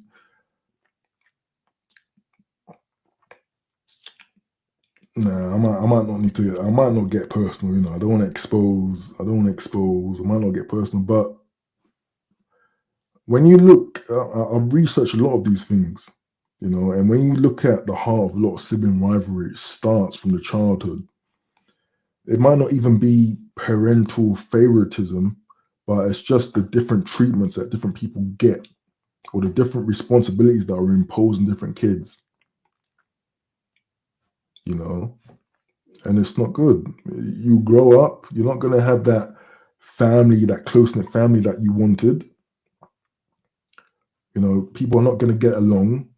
nah, I might not get personal, I don't want to expose, I might not get personal, but when you look, I've researched a lot of these things, and when you look at the heart of a lot of sibling rivalry, it starts from the childhood. It might not even be parental favoritism, but it's just the different treatments that different people get, or the different responsibilities that are imposed on different kids. And it's not good. You grow up, you're not going to have that family, that close-knit family that you wanted. People are not going to get along.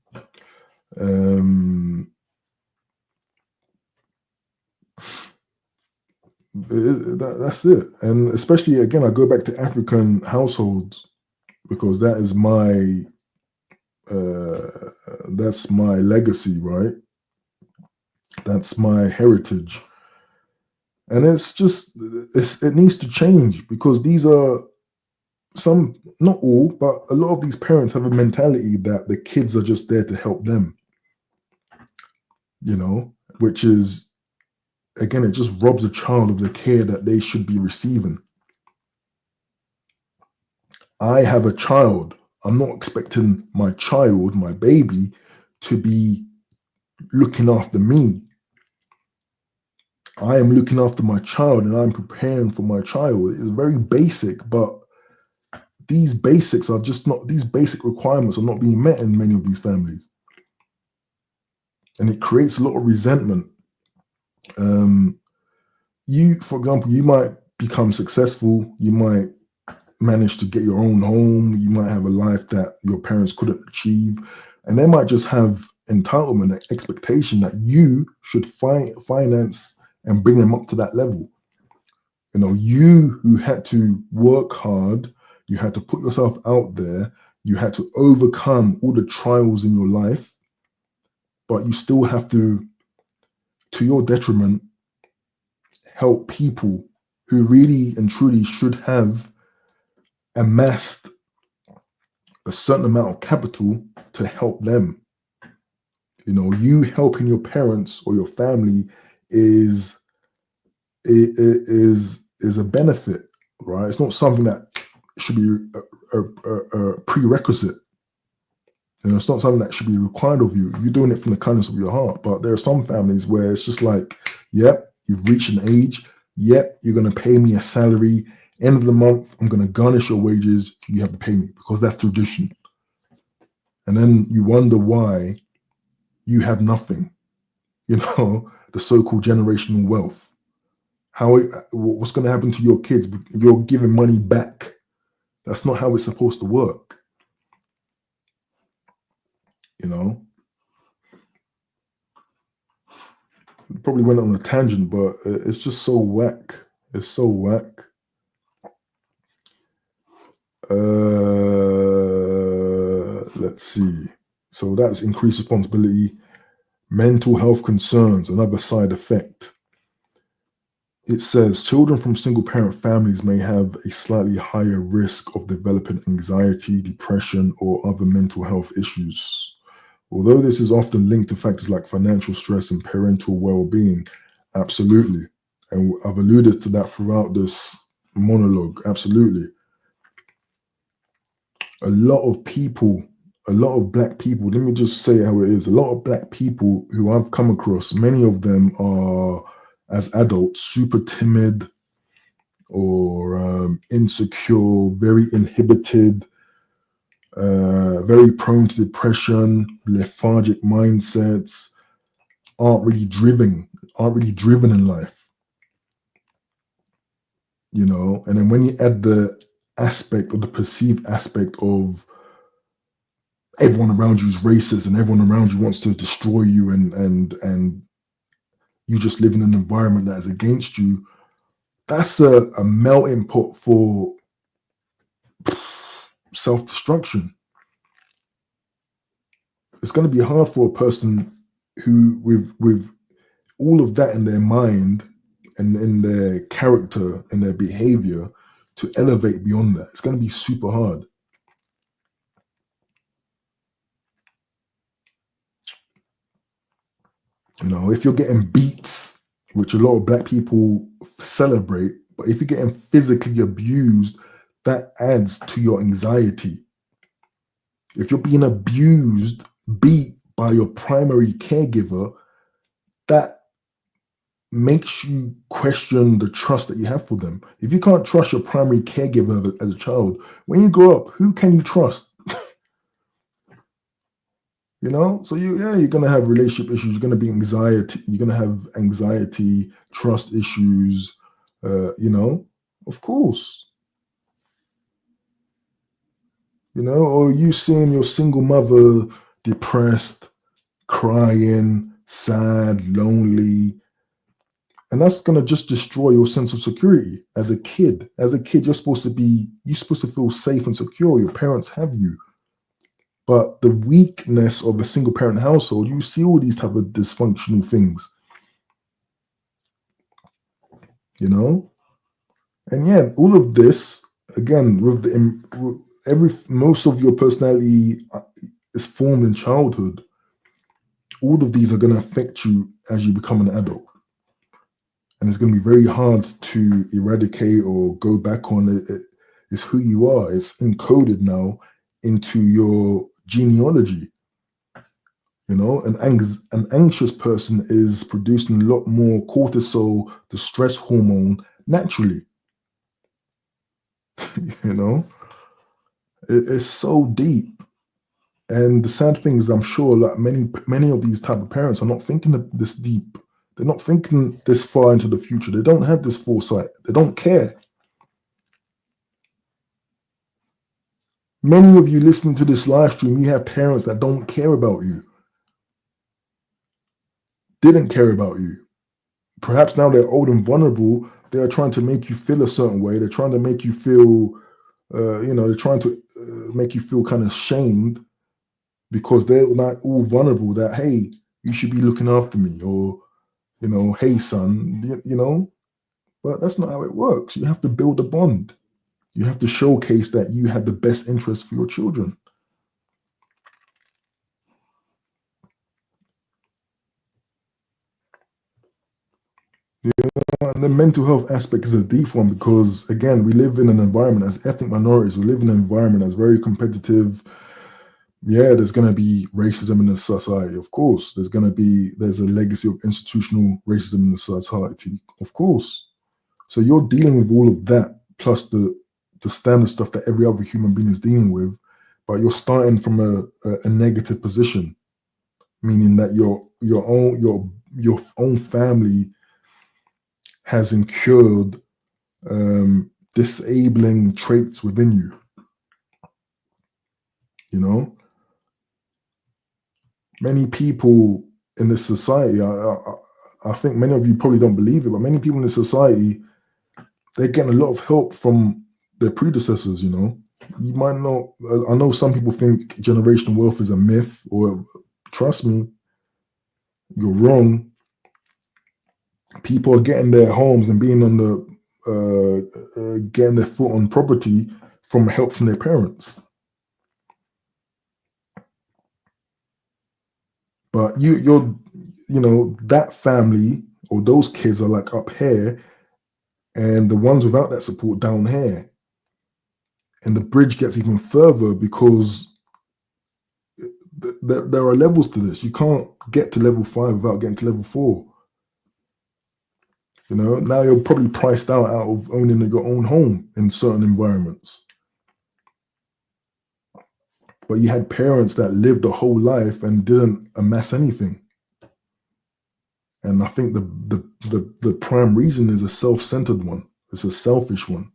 That's it. And especially, again, I go back to African households because that's my legacy, right? That's my heritage. And it's just, it needs to change because these are some, not all, but a lot of these parents have a mentality that the kids are just there to help them, which is, again, it just robs a child of the care that they should be receiving. I have a child. I'm not expecting my child, my baby, to be looking after me. I am looking after my child and I'm preparing for my child. It's very basic, but these basic requirements are not being met in many of these families. And it creates a lot of resentment. For example, you might become successful, you might manage to get your own home, you might have a life that your parents couldn't achieve, and they might just have entitlement and expectation that you should finance and bring them up to that level. You know, you who had to work hard, you had to put yourself out there, you had to overcome all the trials in your life, but you still have to your detriment, help people who really and truly should have amassed a certain amount of capital to help them. You know, you helping your parents or your family is is a benefit, right? It's not something that should be a prerequisite. You know, it's not something that should be required of you. You're doing it from the kindness of your heart. But there are some families where it's just like, yep, you've reached an age. Yep, you're going to pay me a salary. End of the month, I'm going to garnish your wages. You have to pay me because that's tradition. And then you wonder why you have nothing, you know, the so-called generational wealth. What's going to happen to your kids? You're giving money back. That's not how it's supposed to work. You know, probably went on a tangent, but it's just so whack. It's so whack. Let's see. So that's increased responsibility, mental health concerns, another side effect. It says children from single parent families may have a slightly higher risk of developing anxiety, depression, or other mental health issues. Although this is often linked to factors like financial stress and parental well-being, absolutely. And I've alluded to that throughout this monologue, absolutely. A lot of people, a lot of Black people, let me just say how it is, a lot of Black people who I've come across, many of them are, as adults, super timid or insecure, very inhibited, very prone to depression, lethargic mindsets, aren't really driven in life, you know. And then when you add the aspect or the perceived aspect of everyone around you is racist and everyone around you wants to destroy you, and you just live in an environment that is against you, that's a melting pot for self-destruction. It's going to be hard for a person who with all of that in their mind and in their character and their behavior to elevate beyond that. It's going to be super hard. You know, if you're getting beats, which a lot of Black people celebrate, but if you're getting physically abused, that adds to your anxiety. If you're being abused, beat by your primary caregiver, that makes you question the trust that you have for them. If you can't trust your primary caregiver as a child, when you grow up, who can you trust? You know, so you're gonna have relationship issues. You're gonna be anxiety. You're gonna have anxiety, trust issues. You know, of course. You know, or you seeing your single mother depressed, crying, sad, lonely, and that's gonna just destroy your sense of security as a kid. As a kid, you're supposed to feel safe and secure. Your parents have you. But the weakness of a single parent household, you see all these type of dysfunctional things, you know? And yeah, all of this, again, most of your personality is formed in childhood. All of these are going to affect you as you become an adult. And it's going to be very hard to eradicate or go back on it. It's who you are. It's encoded now into your genealogy. You know, an anxious person is producing a lot more cortisol, the stress hormone, naturally. You know, it's so deep. And the sad thing is, I'm sure that many of these type of parents are not thinking this deep. They're not thinking this far into the future. They don't have this foresight. They don't care. Many of you listening to this live stream, you have parents that don't care about you. Didn't care about you. Perhaps now they're old and vulnerable. they are trying to make you feel a certain way. They're trying to make you feel, they're trying to make you feel kind of shamed because they're like all vulnerable that, hey, you should be looking after me, or, hey, son, but that's not how it works. You have to build a bond. You have to showcase that you had the best interest for your children. And the mental health aspect is a deep one because, again, we live in an environment as ethnic minorities. We live in an environment that's very competitive. Yeah, there's going to be racism in the society, of course. There's a legacy of institutional racism in the society, of course. So you're dealing with all of that, plus the standard stuff that every other human being is dealing with, but you're starting from a negative position, meaning that your own family has incurred disabling traits within you. Many people in this society, I think many of you probably don't believe it, but many people in this society, they're getting a lot of help from their predecessors. You might not. I know some people think generational wealth is a myth, or trust me, you're wrong. People are getting their homes and being on getting their foot on property from help from their parents. But that family or those kids are like up here, and the ones without that support down here. And the bridge gets even further because there are levels to this. You can't get to level 5 without getting to level 4. Now you're probably priced out of owning your own home in certain environments. But you had parents that lived a whole life and didn't amass anything. And I think the prime reason is a self-centered one. It's a selfish one.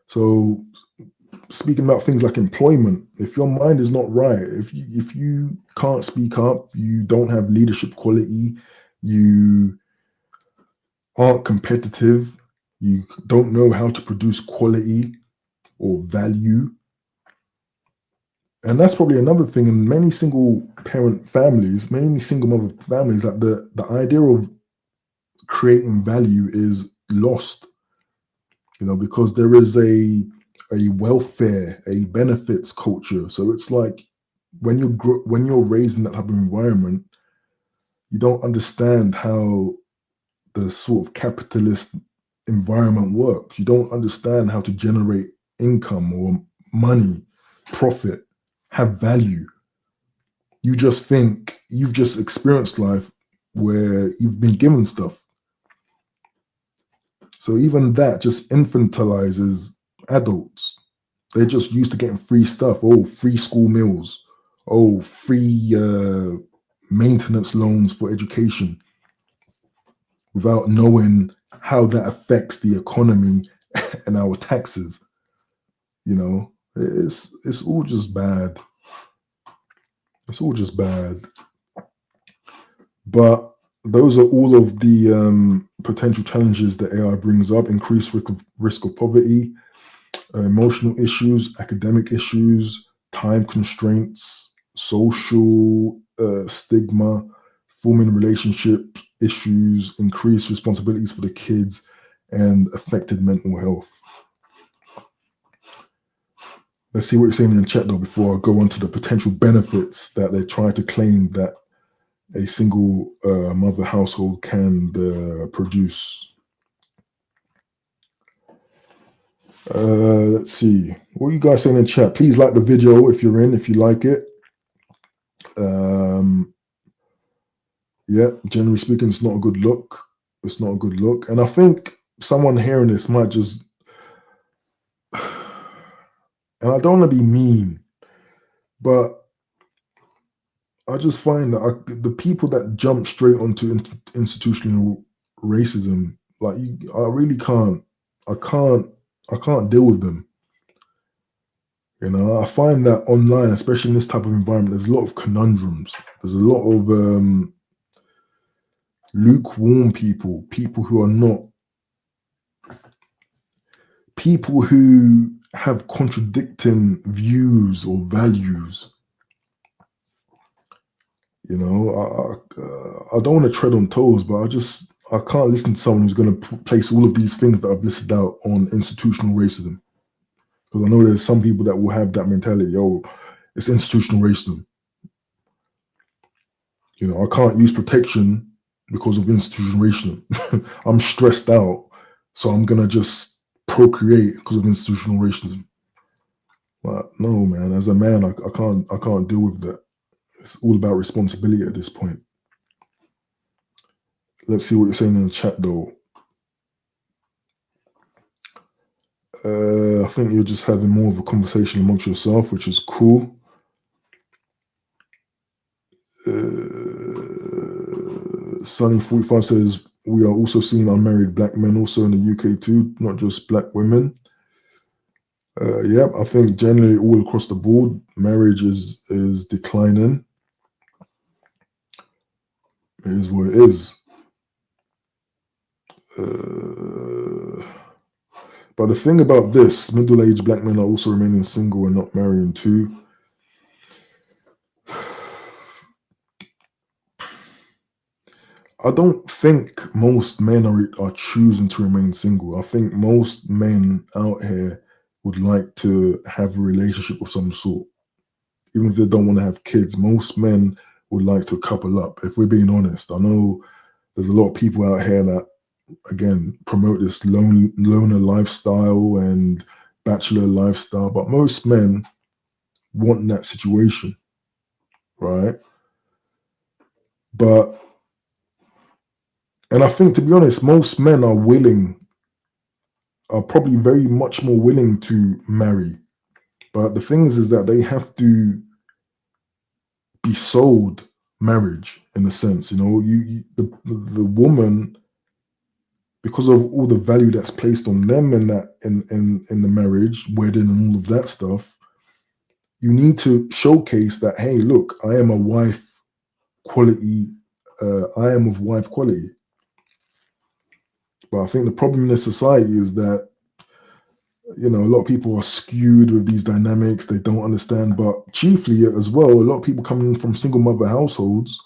So speaking about things like employment, if your mind is not right, if you can't speak up, you don't have leadership quality, you aren't competitive, you don't know how to produce quality or value. And that's probably another thing in many single parent families, many single mother families, that the idea of creating value is lost, because there is a welfare, a benefits culture. So it's like when you're raised in that type of environment, you don't understand how the sort of capitalist environment works. You don't understand how to generate income or money, profit, have value. You just think you've just experienced life where you've been given stuff. So even that just infantilizes adults. They're just used to getting free stuff. Oh, free school meals. Oh, free maintenance loans for education, without knowing how that affects the economy and our taxes. It's all just bad. It's all just bad. But those are all of the potential challenges that AI brings up: increased risk of poverty, emotional issues, academic issues, time constraints, social stigma, forming relationship issues, increased responsibilities for the kids, and affected mental health. Let's see what you're saying in the chat though before I go on to the potential benefits that they try to claim that a single mother household can produce. Let's see. What are you guys saying in the chat? Please like the video if you're in, if you like it. Yeah, generally speaking, it's not a good look. It's not a good look. And I think someone hearing this might just, and I don't want to be mean, but I just find that the people that jump straight onto institutional racism, like I really can't. I can't deal with them. I find that online, especially in this type of environment, there's a lot of conundrums. There's a lot of lukewarm people, people who are not, people who have contradicting views or values. You know, I don't want to tread on toes, but I can't listen to someone who's going to place all of these things that I've listed out on institutional racism. Because I know there's some people that will have that mentality. Yo, it's institutional racism. You know, I can't use protection because of institutional racism. I'm stressed out, so I'm gonna just procreate because of institutional racism. But no, man. As a man, I can't deal with that. It's all about responsibility at this point. Let's see what you're saying in the chat, though. I think you're just having more of a conversation amongst yourself, which is cool. Sunny45 says, we are also seeing unmarried black men also in the UK too, not just black women. Yeah, I think generally all across the board, marriage is declining. It is what it is. But the thing about this, middle-aged black men are also remaining single and not marrying too. I don't think most men are choosing to remain single. I think most men out here would like to have a relationship of some sort. Even if they don't want to have kids, most men would like to couple up, if we're being honest. I know there's a lot of people out here that, again, promote this loner lifestyle and bachelor lifestyle, but most men want that situation, right? And I think, to be honest, most men are probably very much more willing to marry. But the thing is that they have to be sold marriage in a sense. You know, the woman, because of all the value that's placed on them in that in the marriage, wedding, and all of that stuff, you need to showcase that, hey, look, I am a wife quality. I am of wife quality. But I think the problem in this society is that, you know, a lot of people are skewed with these dynamics. They don't understand. But chiefly as well, a lot of people coming from single mother households,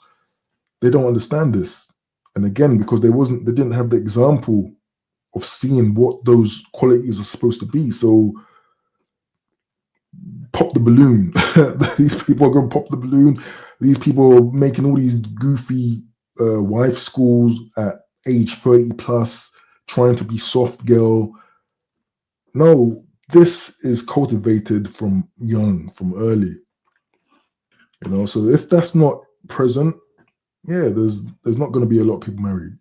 they don't understand this. And again, because they didn't have the example of seeing what those qualities are supposed to be. So pop the balloon. These people are going to pop the balloon. These people are making all these goofy wife schools at age 30 plus, trying to be soft girl. No, this is cultivated from young, from early. You know, so if that's not present, yeah, there's not going to be a lot of people married.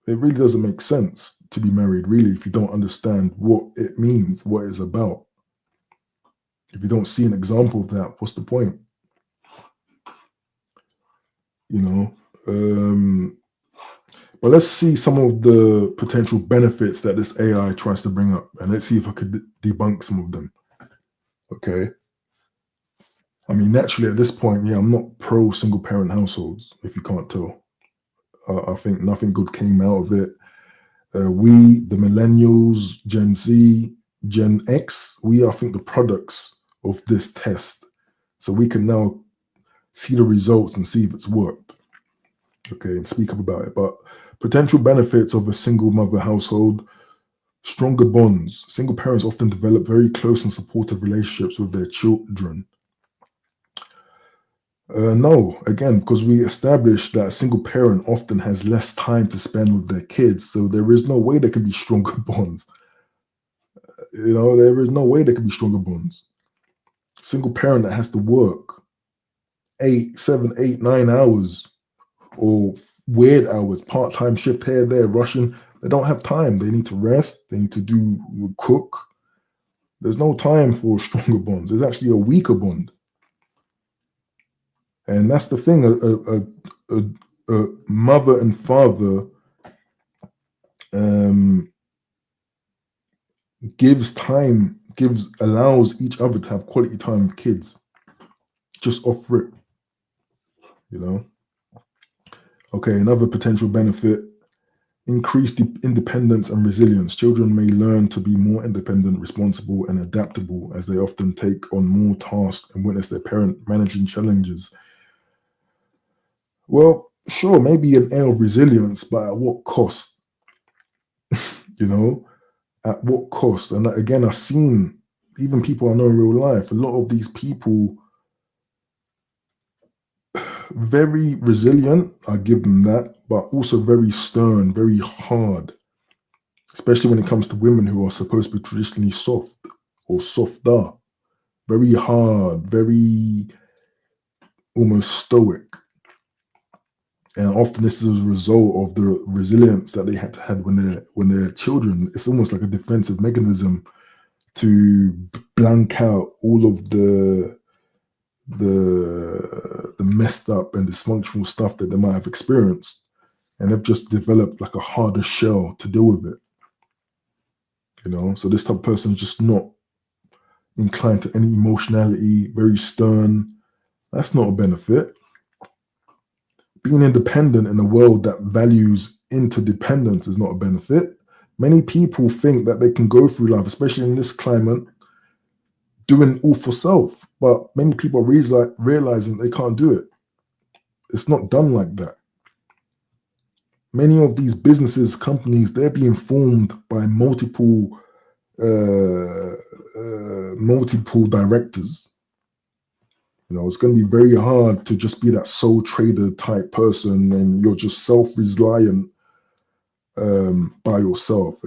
It really doesn't make sense to be married, really, if you don't understand what it means, what it's about. If you don't see an example of that, what's the point? You know, but let's see some of the potential benefits that this AI tries to bring up, and let's see if I could debunk some of them. Okay. I mean, naturally at this point, yeah, I'm not pro single parent households, if you can't tell. I think nothing good came out of it. We, the millennials, Gen Z, Gen X, we are, I think, the products of this test. So we can now see the results and see if it's worked. Okay, and speak up about it. But potential benefits of a single mother household: stronger bonds. Single parents often develop very close and supportive relationships with their children. No, again, because we established that a single parent often has less time to spend with their kids, so there is no way there can be stronger bonds. You know, there is no way there can be stronger bonds. Single parent that has to work 8, 7, 8, 9 hours, or weird hours, part-time shift here, there, rushing. They don't have time. They need to rest. They need to cook. There's no time for stronger bonds. There's actually a weaker bond. And that's the thing. A mother and father allows each other to have quality time with kids, just off rip, you know. Okay, another potential benefit: increased independence and resilience. Children may learn to be more independent, responsible, and adaptable as they often take on more tasks and witness their parent managing challenges. Well, sure, maybe an air of resilience, but at what cost? You know, at what cost? And again, I've seen even people I know in real life, a lot of these people, very resilient, I give them that, but also very stern, very hard, especially when it comes to women who are supposed to be traditionally soft or softer, very hard, very almost stoic. And often this is a result of the resilience that they had when they're children. It's almost like a defensive mechanism to blank out all of the messed up and dysfunctional stuff that they might have experienced, and they've just developed like a harder shell to deal with it. So this type of person is just not inclined to any emotionality, very stern. That's not a benefit. Being independent in a world that values interdependence is not a benefit. Many people think that they can go through life, especially in this climate, doing all for self, but many people are realizing they can't do it. It's not done like that. Many of these businesses, companies, they're being formed by multiple directors. It's going to be very hard to just be that sole trader type person and you're just self-reliant by yourself.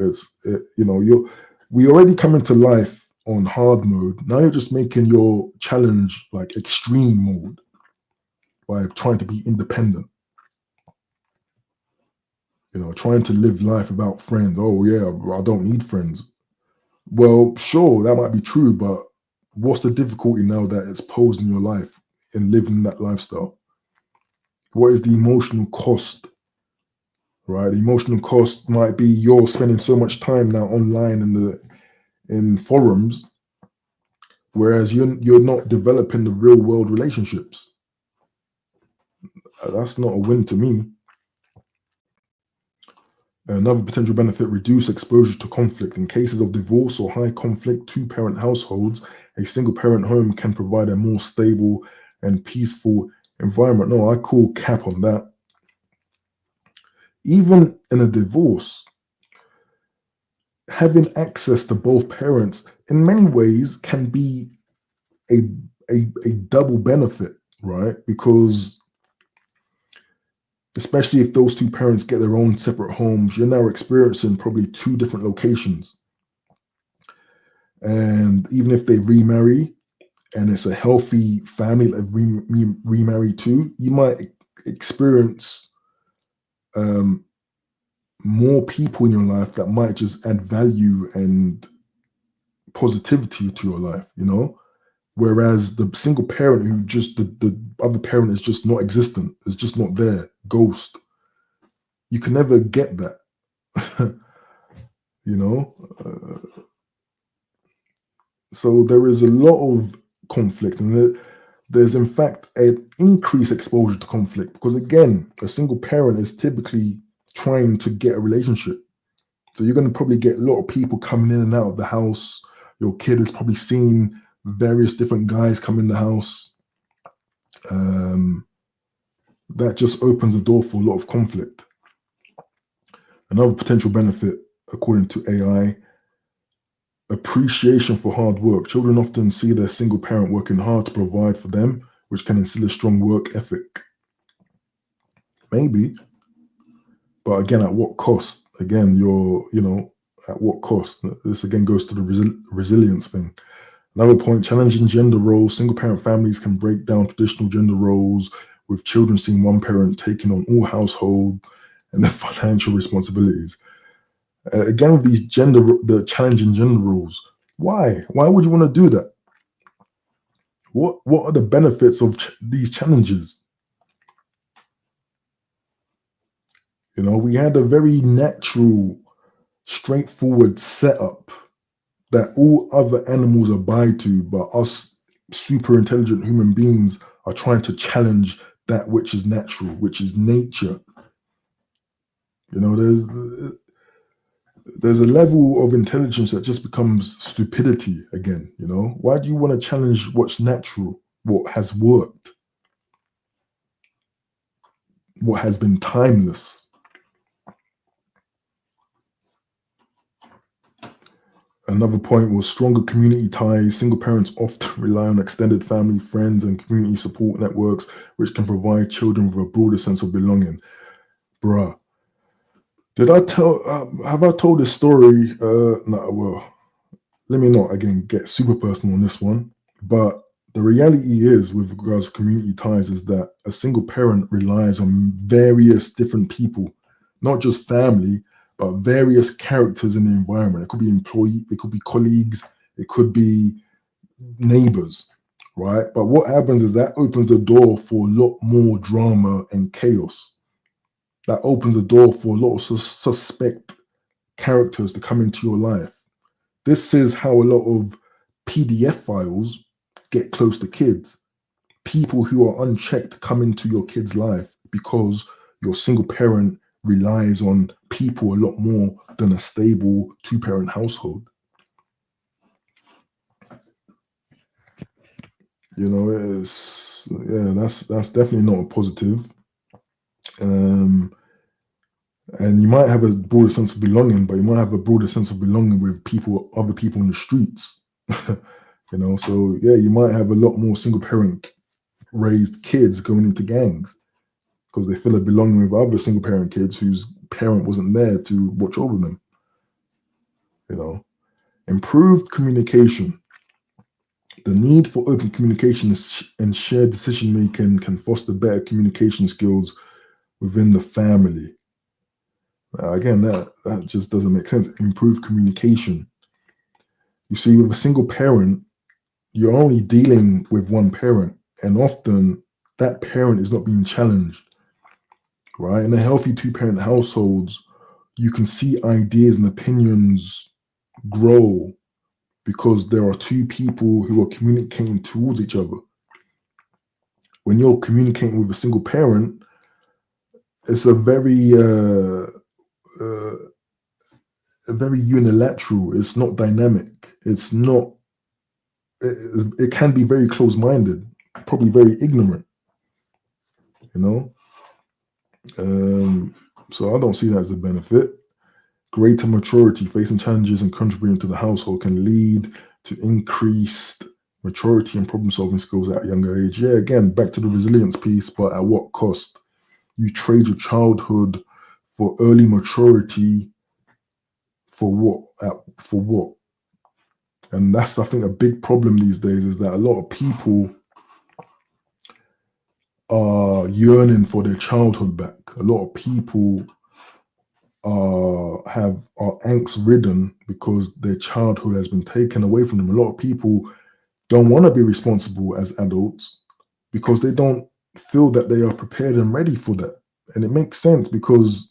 We already come into life on hard mode. Now you're just making your challenge like extreme mode by trying to be independent. Trying to live life without friends. Oh yeah, I don't need friends. Well, sure, that might be true, but what's the difficulty now that it's posed in your life in living that lifestyle? What is the emotional cost? Right? The emotional cost might be you're spending so much time now online in forums, whereas you're not developing the real world relationships. That's not a win to me. Another potential benefit: reduce exposure to conflict. In cases of divorce or high conflict two-parent households, a single-parent home can provide a more stable and peaceful environment. No, I call cap on that. Even in a divorce, having access to both parents in many ways can be a double benefit, right? Because especially if those two parents get their own separate homes, you're now experiencing probably two different locations. And even if they remarry and it's a healthy family that remarry to, you might experience more people in your life that might just add value and positivity to your life, Whereas the single parent who just the other parent is just not existent, is just not there, ghost. You can never get that, So there is a lot of conflict, and there's in fact an increased exposure to conflict because again, a single parent is typically trying to get a relationship. So you're going to probably get a lot of people coming in and out of the house. Your kid has probably seen various different guys come in the house. That just opens the door for a lot of conflict. Another potential benefit, according to AI, appreciation for hard work. Children often see their single parent working hard to provide for them, which can instill a strong work ethic. Maybe, but again, at what cost? Again, at what cost? This again goes to the resilience thing. Another point: challenging gender roles. Single parent families can break down traditional gender roles, with children seeing one parent taking on all household and the financial responsibilities. Again, with these the challenging gender roles. Why would you want to do that? What are the benefits of these challenges? We had a very natural, straightforward setup that all other animals abide to, but us super intelligent human beings are trying to challenge that which is natural, which is nature. You know, there's a level of intelligence that just becomes stupidity again. You know, why do you want to challenge what's natural, what has worked, what has been timeless? Another point was stronger community ties. Single parents often rely on extended family, friends, and community support networks, which can provide children with a broader sense of belonging. Bruh, have I told this story? No, well, let me not again get super personal on this one. But the reality is, with regards to community ties, is that a single parent relies on various different people, not just family, but various characters in the environment. It could be employee, it could be colleagues, it could be neighbors, right? But what happens is that opens the door for a lot more drama and chaos. That opens the door for a lot of suspect characters to come into your life. This is how a lot of PDF files get close to kids. People who are unchecked come into your kid's life because your single parent relies on people a lot more than a stable two-parent household. You know, that's definitely not a positive. And you might have a broader sense of belonging, but you might have a broader sense of belonging with people, other people in the streets. You know, so yeah, you might have a lot more single parent raised kids going into gangs because they feel a belonging with other single parent kids whose parent wasn't there to watch over them. You know, improved communication. The need for open communication and shared decision making can foster better communication skills within the family. Again, that just doesn't make sense. Improved communication. You see, with a single parent, you're only dealing with one parent, and often that parent is not being challenged, right? In a healthy two-parent households, you can see ideas and opinions grow because there are two people who are communicating towards each other. When you're communicating with a single parent, it's uh, a very unilateral. It's not dynamic. It's not. It can be very close-minded, probably very ignorant. You know, so I don't see that as a benefit. Greater maturity, facing challenges and contributing to the household can lead to increased maturity and problem solving skills at a younger age. Yeah, again, back to the resilience piece, but at what cost? You trade your childhood for early maturity for what? For what? And that's, I think, a big problem these days is that a lot of people are yearning for their childhood back. A lot of people are angst ridden because their childhood has been taken away from them. A lot of people don't want to be responsible as adults because they don't feel that they are prepared and ready for that. And it makes sense because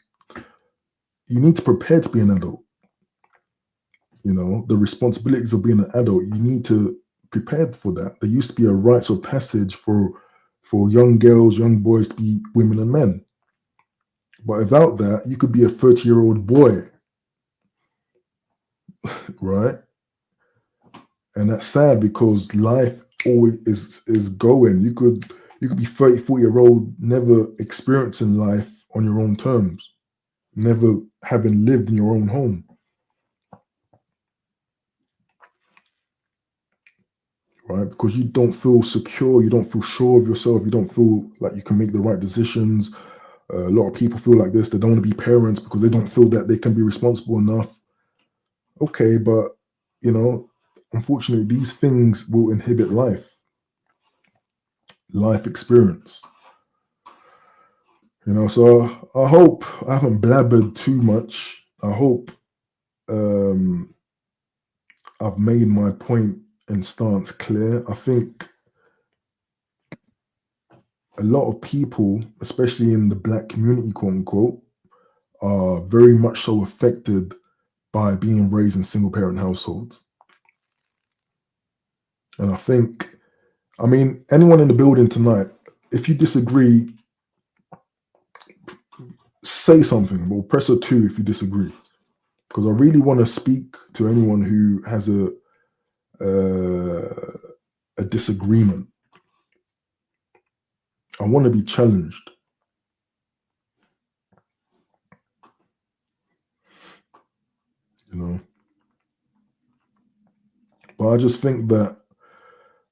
you need to prepare to be an adult. You know, the responsibilities of being an adult, you need to prepare for that. There used to be a rites of passage for young girls, young boys to be women and men. But without that, you could be a 30-year-old boy, right? And that's sad because life always is going. You could be 30, 40-year-old, never experiencing life on your own terms, never having lived in your own home. Right? Because you don't feel secure, you don't feel sure of yourself, you don't feel like you can make the right decisions. A lot of people feel like this, they don't want to be parents because they don't feel that they can be responsible enough. Okay, but you know, unfortunately, these things will inhibit life experience. You know, so I hope I haven't blabbered too much. I hope um, I've made my point and stance clear. I think a lot of people, especially in the Black community, quote unquote, are very much so affected by being raised in single parent households. And I think, I mean, anyone in the building tonight, if you disagree, say something, or press a 2 if you disagree, because I really want to speak to anyone who has a disagreement. I want to be challenged. You know, but I just think that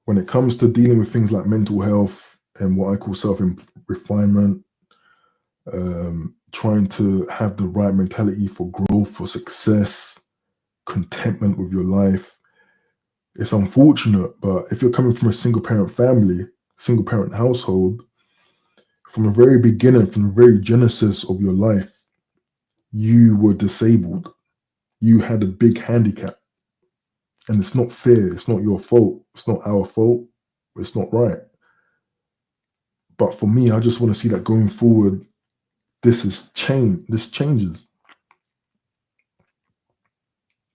when it comes to dealing with things like mental health and what I call self-refinement, trying to have the right mentality for growth, for success, contentment with your life, it's unfortunate, but if you're coming from a single parent family, single parent household, from the very beginning, from the very genesis of your life, you were disabled. You had a big handicap. And it's not fair. It's not your fault. It's not our fault. It's not right. But for me, I just want to see that going forward, this changes.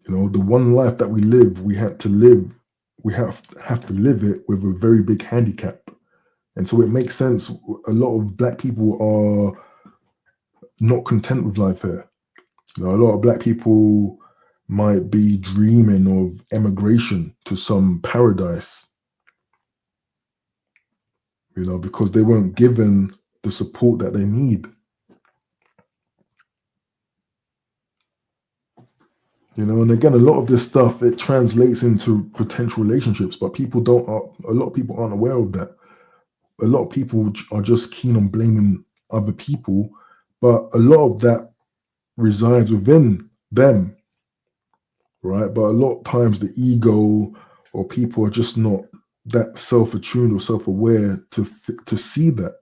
You know, the one life that we live, we have to live it with a very big handicap. And so it makes sense. A lot of Black people are not content with life here. You know, a lot of Black people might be dreaming of emigration to some paradise, you know, because they weren't given the support that they need. You know, and again, a lot of this stuff, it translates into potential relationships, but a lot of people aren't aware of that. A lot of people are just keen on blaming other people, but a lot of that resides within them, right? But a lot of times the ego or people are just not that self-attuned or self-aware to see that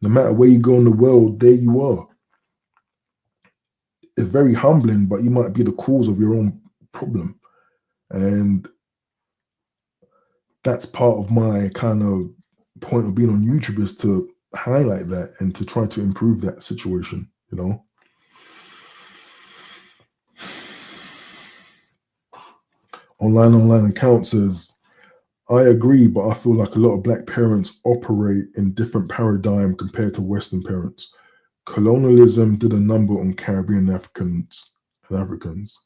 no matter where you go in the world, there you are. It's very humbling, but you might be the cause of your own problem. And that's part of my kind of point of being on YouTube, is to highlight that and to try to improve that situation, you know? Online account says, I agree, but I feel like a lot of Black parents operate in different paradigm compared to Western parents. Colonialism did a number on Caribbean Africans and Africans.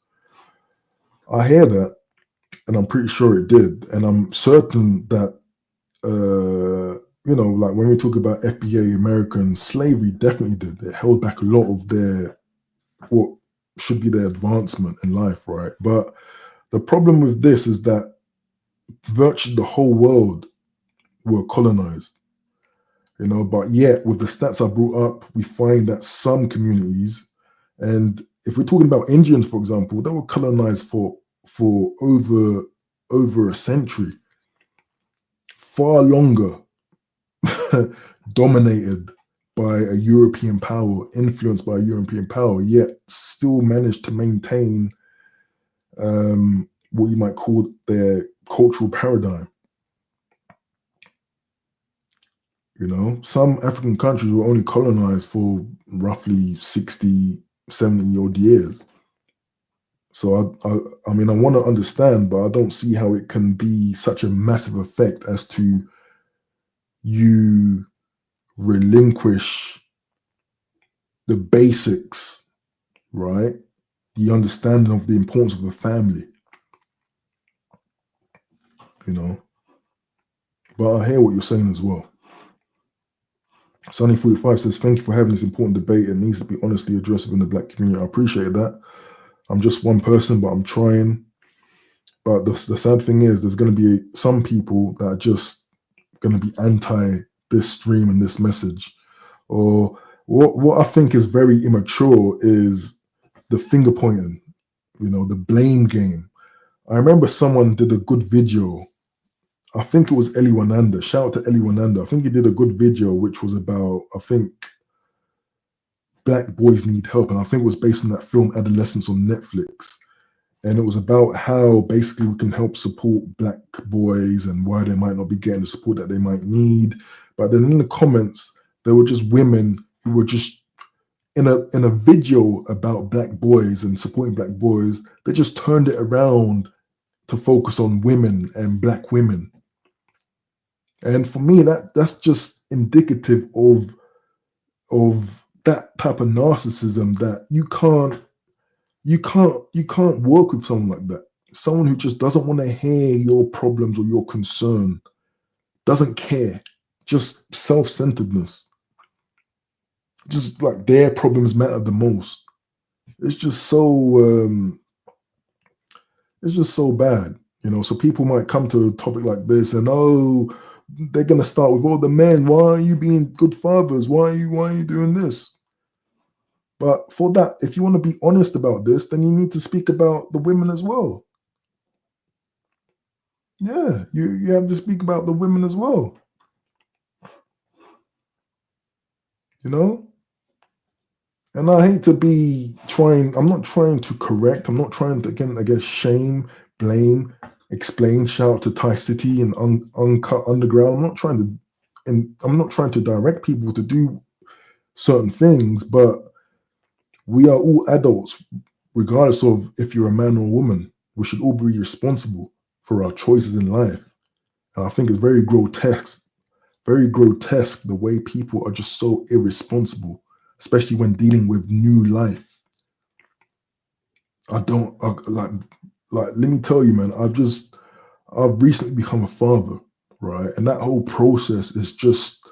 I hear that, and I'm pretty sure it did. And I'm certain that, you know, like when we talk about FBA Americans, slavery definitely did. It held back a lot of what should be their advancement in life, right? But the problem with this is that virtually the whole world were colonized, you know, but yet with the stats I brought up, we find that some communities, and if we're talking about Indians, for example, they were colonized for over a century, far longer, dominated by a European power, influenced by a European power, yet still managed to maintain what you might call their cultural paradigm. You know, some African countries were only colonized for roughly 60, 70 odd years. So I mean, I want to understand, but I don't see how it can be such a massive effect as to you relinquish the basics, right? The understanding of the importance of a family, you know. But I hear what you're saying as well. Sunny45 says, thank you for having this important debate. It needs to be honestly addressed within the Black community. I appreciate that. I'm just one person, but I'm trying. But the sad thing is, there's going to be some people that are just going to be anti this stream and this message. Or what I think is very immature is the finger pointing, you know, the blame game. I remember someone did a good video. I think it was Eli Wananda. Shout out to Eli Wananda. I think he did a good video, which was about, I think, Black boys need help. And I think it was based on that film Adolescence on Netflix. And it was about how basically we can help support Black boys and why they might not be getting the support that they might need. But then in the comments, there were just women who were just in a video about Black boys and supporting Black boys. They just turned it around to focus on women and Black women. And for me, that's just indicative of that type of narcissism that you can't work with someone like that. Someone who just doesn't want to hear your problems or your concern, doesn't care, just self-centeredness, just like their problems matter the most. It's just so it's just so bad, So people might come to a topic like this and they're gonna start with all the men. Why are you being good fathers? Why are you doing this? But for that, if you want to be honest about this, then you need to speak about the women as well. Yeah, you have to speak about the women as well. You know? And I hate to be I'm not trying to correct, I'm not trying to, again, I guess, shame, blame, explain, shout out to Thai City and Uncut Underground. I'm not trying to direct people to do certain things, but we are all adults, regardless of if you're a man or a woman. We should all be responsible for our choices in life. And I think it's very grotesque the way people are just so irresponsible, especially when dealing with new life. Let me tell you, man, I've recently become a father, right? And that whole process is just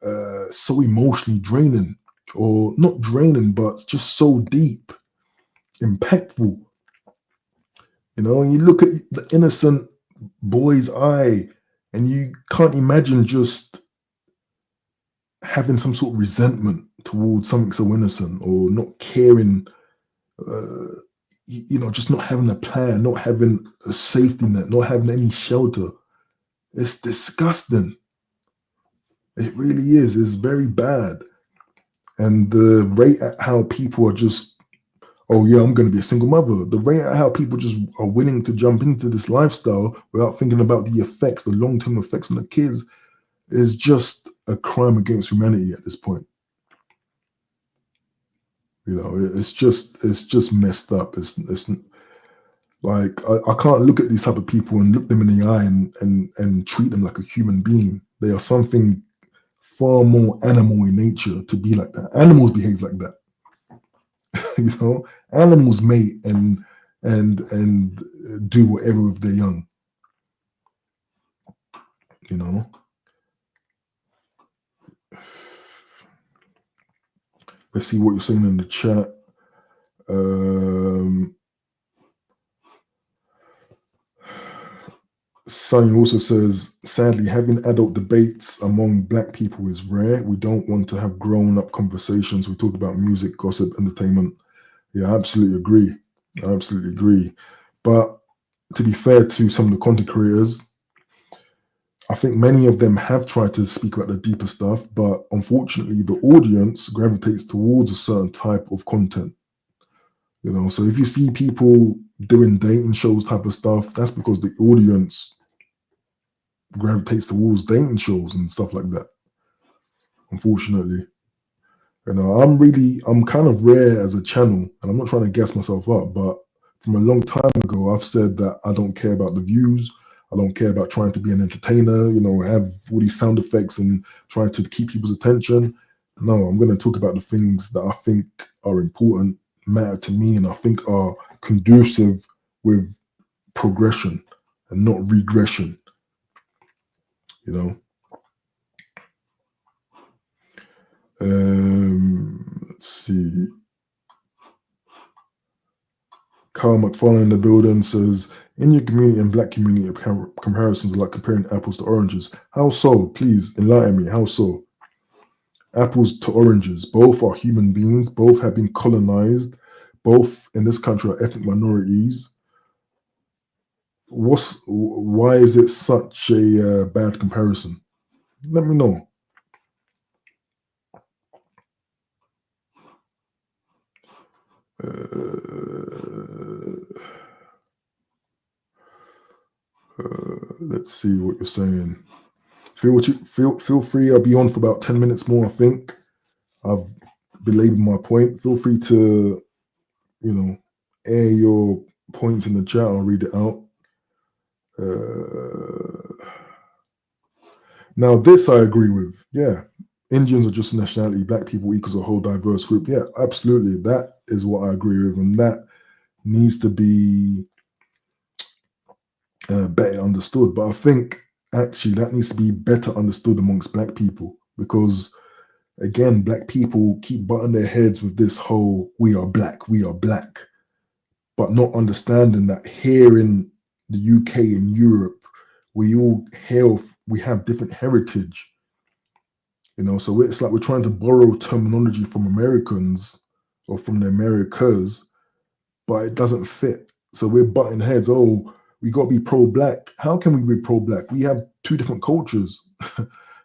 so emotionally draining, or not draining, but just so deep, impactful. And you look at the innocent boy's eye, and you can't imagine just having some sort of resentment towards something so innocent, or not caring, just not having a plan, not having a safety net, not having any shelter. It's disgusting. It really is. It's very bad. And the rate at how people are just, oh yeah, I'm going to be a single mother. The rate at how people just are willing to jump into this lifestyle without thinking about the effects, the long-term effects on the kids, is just a crime against humanity at this point. It's just messed up. It's like I can't look at these type of people and look them in the eye and treat them like a human being. They are something far more animal in nature to be like that. Animals behave like that. Animals mate and do whatever with their young. Let's see what you're saying in the chat. Sonny also says, sadly, having adult debates among Black people is rare. We don't want to have grown-up conversations. We talk about music, gossip, entertainment. Yeah, I absolutely agree. But to be fair to some of the content creators, I think many of them have tried to speak about the deeper stuff, but unfortunately, the audience gravitates towards a certain type of content. So if you see people doing dating shows type of stuff, that's because the audience gravitates towards dating shows and stuff like that. Unfortunately, I'm kind of rare as a channel, and I'm not trying to gas myself up, but from a long time ago, I've said that I don't care about the views. I don't care about trying to be an entertainer, have all these sound effects and trying to keep people's attention. No, I'm going to talk about the things that I think are important, matter to me, and I think are conducive with progression and not regression. Let's see. Carl McFarlane in the building says, in your community and Black community, comparisons are like comparing apples to oranges. How so? Please enlighten me. How so? Apples to oranges. Both are human beings. Both have been colonized. Both in this country are ethnic minorities. Why is it such a bad comparison? Let me know. Let's see what you're saying. Feel free. I'll be on for about 10 minutes more, I think. I've belabored my point. Feel free to, air your points in the chat. I'll read it out. Now, this I agree with. Yeah, Indians are just a nationality, black people equals a whole diverse group. Yeah, absolutely. That is what I agree with. And that needs to be better understood. But I think actually that needs to be better understood amongst black people, because again, black people keep butting their heads with this whole we are black, but not understanding that here in the UK and Europe, we have different heritage. So it's like we're trying to borrow terminology from Americans or from the Americas, but it doesn't fit. So we're butting heads. Oh, we got to be pro-black. How can we be pro-black? We have two different cultures.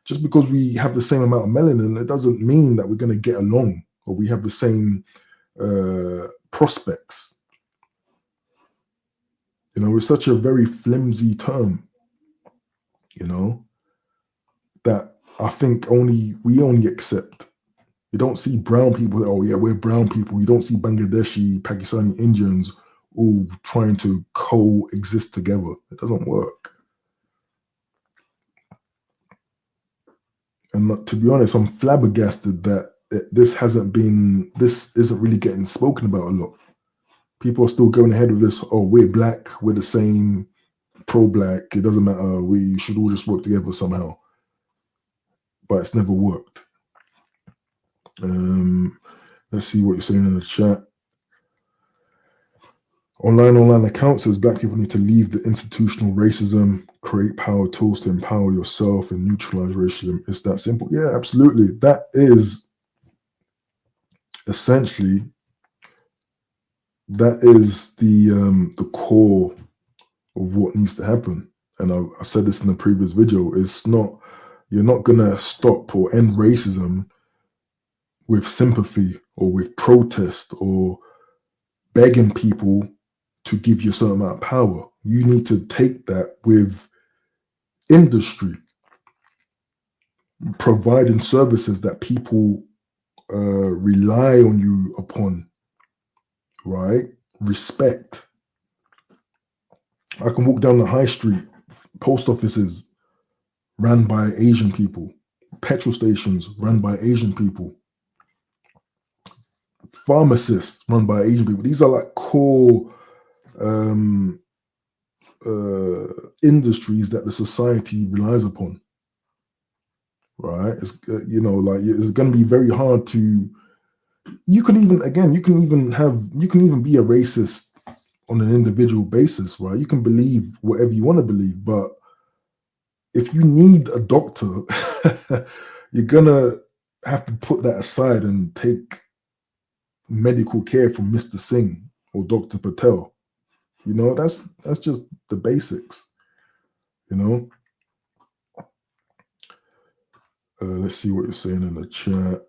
Just because we have the same amount of melanin, it doesn't mean that we're going to get along or we have the same prospects. It's such a very flimsy term, that I think we only accept. You don't see brown people, oh yeah, we're brown people. You don't see Bangladeshi, Pakistani, Indians all trying to coexist together. It doesn't work. And to be honest, I'm flabbergasted that this isn't really getting spoken about a lot. People are still going ahead with this, oh, we're black, we're the same, pro-black, it doesn't matter, we should all just work together somehow. But it's never worked. Let's see what you're saying in the chat. Online account says black people need to leave the institutional racism, create power tools to empower yourself and neutralize racism. It's that simple. Yeah, absolutely. That is essentially the core of what needs to happen. And I said this in the previous video. You're not gonna stop or end racism with sympathy or with protest or begging people to give you a certain amount of power. You need to take that with industry, providing services that people rely on you upon, right? Respect. I can walk down the high street, post offices run by Asian people, petrol stations run by Asian people, pharmacists run by Asian people. These are like core industries that the society relies upon, right? It's it's going to be very hard to. You can even be a racist on an individual basis, right? You can believe whatever you want to believe, but if you need a doctor, you're gonna have to put that aside and take medical care from Mr. Singh or Dr. Patel. That's just the basics. Let's see what you're saying in the chat.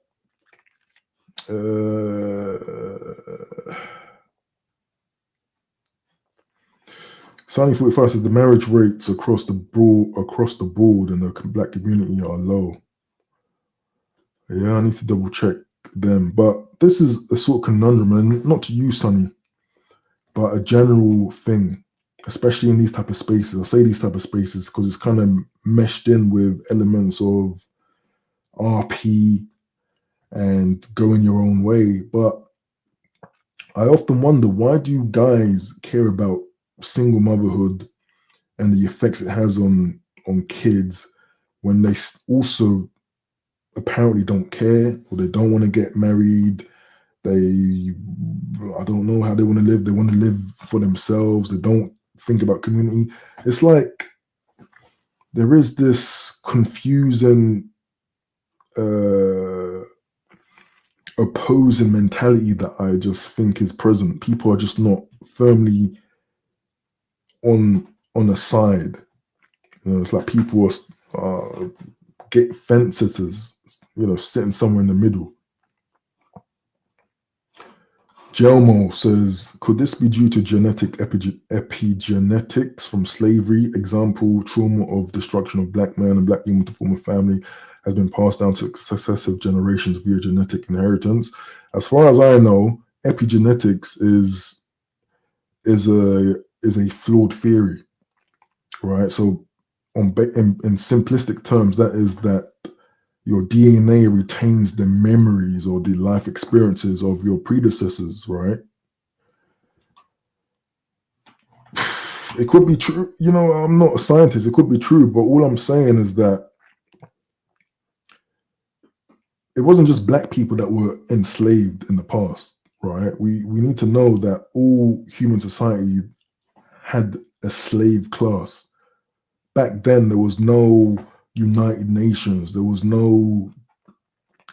Sunny 45 says the marriage rates across the board in the black community are low. Yeah, I need to double check them. But this is a sort of conundrum, and not to you, Sunny, but a general thing, especially in these type of spaces. I say these type of spaces because it's kind of meshed in with elements of RP and going your own way. But I often wonder, why do you guys care about single motherhood and the effects it has on kids when they also apparently don't care, or they don't want to get married? I don't know how they want to live. They want to live for themselves. They don't think about community. It's like there is this confusing opposing mentality that I just think is present. People are just not firmly on a side. It's like people are get fence-sitters, sitting somewhere in the middle. Gelmo says, could this be due to genetic epigenetics from slavery? Example, trauma of destruction of black man and black woman to form a family has been passed down to successive generations via genetic inheritance. As far as I know, epigenetics is a flawed theory, right? So in simplistic terms, that your DNA retains the memories or the life experiences of your predecessors, right? It could be true. I'm not a scientist. It could be true, but all I'm saying is that it wasn't just black people that were enslaved in the past, right? We need to know that all human society had a slave class. Back then, there was no United Nations. There was no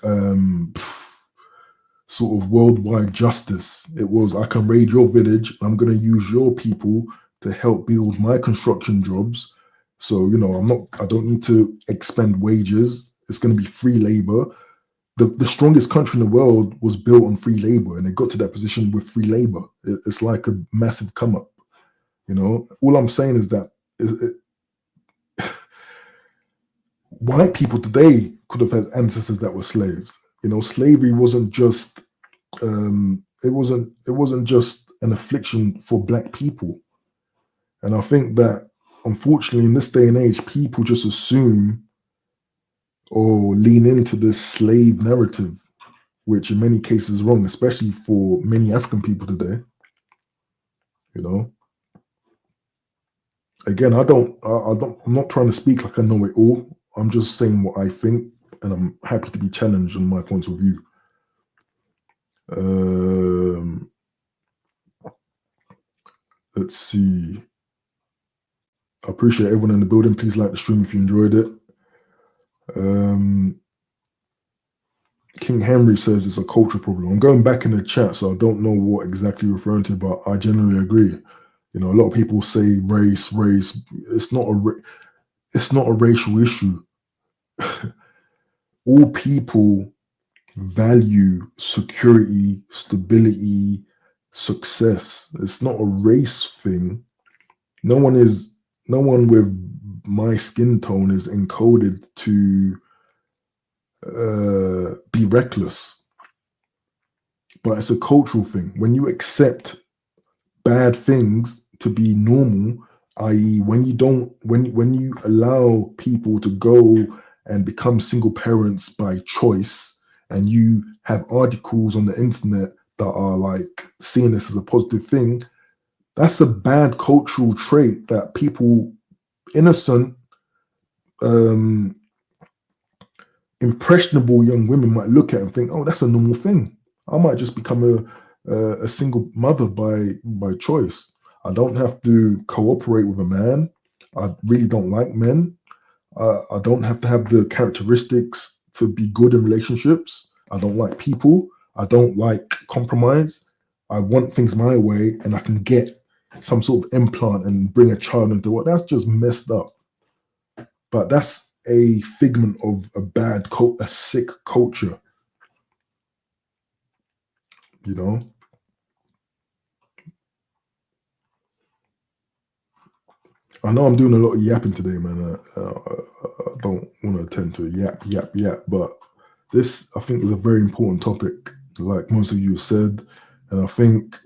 um, sort of worldwide justice. It was, I can raid your village. I'm going to use your people to help build my construction jobs. So, I don't need to expend wages. It's going to be free labor. The strongest country in the world was built on free labor, and it got to that position with free labor. It's like a massive come up. All I'm saying is that white people today could have had ancestors that were slaves. Slavery wasn't just it wasn't just an affliction for black people. And I think that unfortunately in this day and age, people just assume or lean into this slave narrative, which in many cases is wrong, especially for many African people today. Again, I'm not trying to speak like I know it all. I'm just saying what I think, and I'm happy to be challenged on my point of view. Let's see. I appreciate everyone in the building. Please like the stream if you enjoyed it. King Henry says it's a cultural problem. I'm going back in the chat, so I don't know what exactly you're referring to, but I generally agree. A lot of people say race. It's not a racial issue. All people value security, stability, success. It's not a race thing. No one with my skin tone is encoded to be reckless. But it's a cultural thing. When you accept bad things to be normal, i.e., when you allow people to go and become single parents by choice, and you have articles on the internet that are like seeing this as a positive thing, that's a bad cultural trait that people, innocent, impressionable young women might look at and think, oh, that's a normal thing. I might just become a single mother by choice. I don't have to cooperate with a man. I really don't like men. I don't have to have the characteristics to be good in relationships. I don't like people. I don't like compromise. I want things my way, and I can get some sort of implant and bring a child into what. That's just messed up. But that's a figment of a sick culture. I know I'm doing a lot of yapping today, man. I don't want to tend to yap, but this, I think, is a very important topic, like most of you said. And I think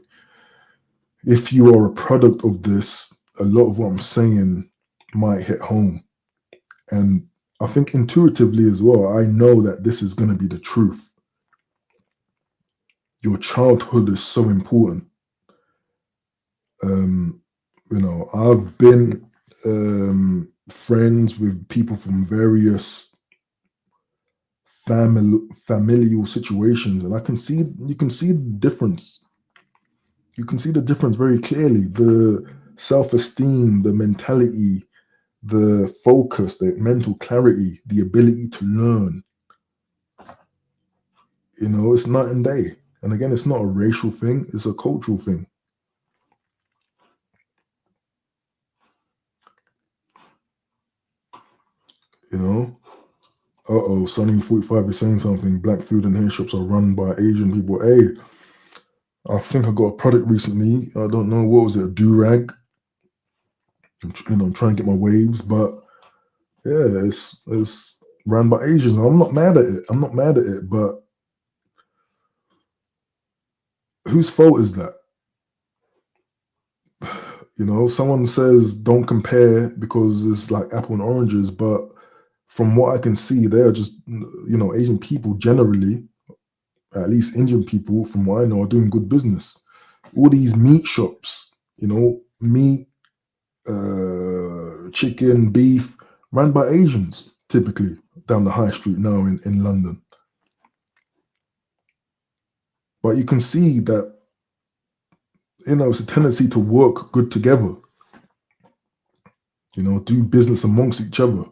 if you are a product of this, a lot of what I'm saying might hit home. And I think intuitively as well, I know that this is going to be the truth. Your childhood is so important. I've been friends with people from various familial situations, and you can see the difference. You can see the difference very clearly. The self-esteem, the mentality, the focus, the mental clarity, the ability to learn. It's night and day. And again, it's not a racial thing, it's a cultural thing. Sunny45 is saying something. Black food and hair shops are run by Asian people. Hey, I think I got a product recently. I don't know, what was it, a do-rag? I'm trying to get my waves, but yeah, it's run by Asians. I'm not mad at it. But whose fault is that? Someone says don't compare because it's like apple and oranges, but from what I can see, they are just, Asian people generally, at least Indian people, from what I know, are doing good business. All these meat shops, meat, chicken, beef, run by Asians, typically, down the high street now in London. But you can see that, it's a tendency to work good together, do business amongst each other.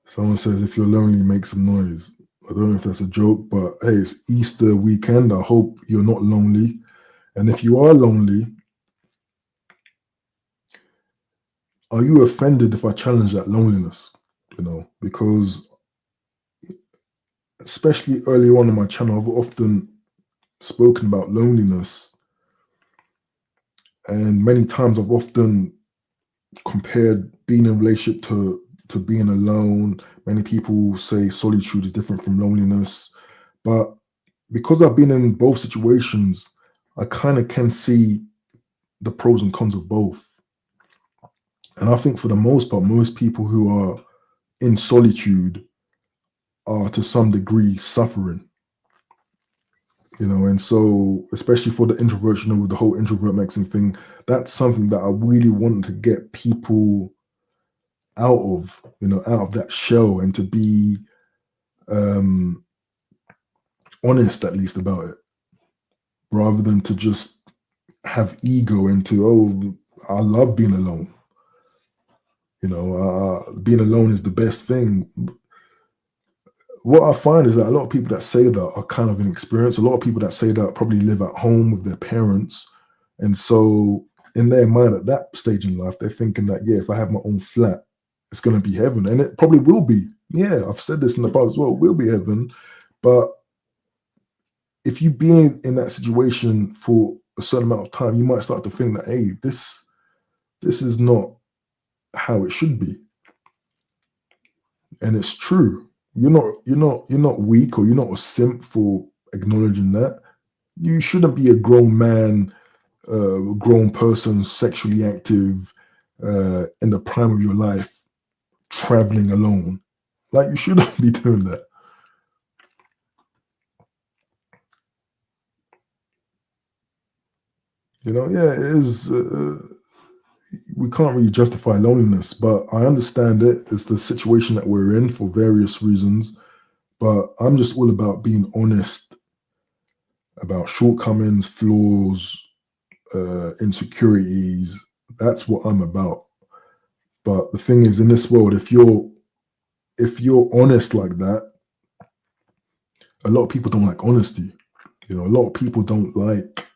Someone says, if you're lonely, make some noise. I don't know if that's a joke, but hey, it's Easter weekend. I hope you're not lonely. And if you are lonely, are you offended if I challenge that loneliness? Because especially earlier on in my channel, I've often spoken about loneliness. And many times I've often compared being in a relationship to being alone. Many people say solitude is different from loneliness. But because I've been in both situations, I kind of can see the pros and cons of both. And I think for the most part, most people who are in solitude are to some degree suffering. And so, especially for the introverts, with the whole introvert maxing thing, that's something that I really want to get people out of that shell, and to be honest, at least, about it, rather than to just have ego into, oh, I love being alone. Being alone is the best thing. What I find is that a lot of people that say that are kind of inexperienced. A lot of people that say that probably live at home with their parents. And so in their mind at that stage in life, they're thinking that, yeah, if I have my own flat, it's going to be heaven. And it probably will be. Yeah, I've said this in the past as well. It will be heaven. But if you be in that situation for a certain amount of time, you might start to think that, hey, this is not how it should be. And it's true. You're not weak, or you're not a simp for acknowledging that. You shouldn't be a grown man, grown person, sexually active, in the prime of your life, traveling alone. Like, you shouldn't be doing that. Yeah, it is. We can't really justify loneliness, but I understand it. It's the situation that we're in for various reasons. But I'm just all about being honest about shortcomings, flaws, insecurities. That's what I'm about. But the thing is, in this world, if you're honest like that, a lot of people don't like honesty. A lot of people don't like,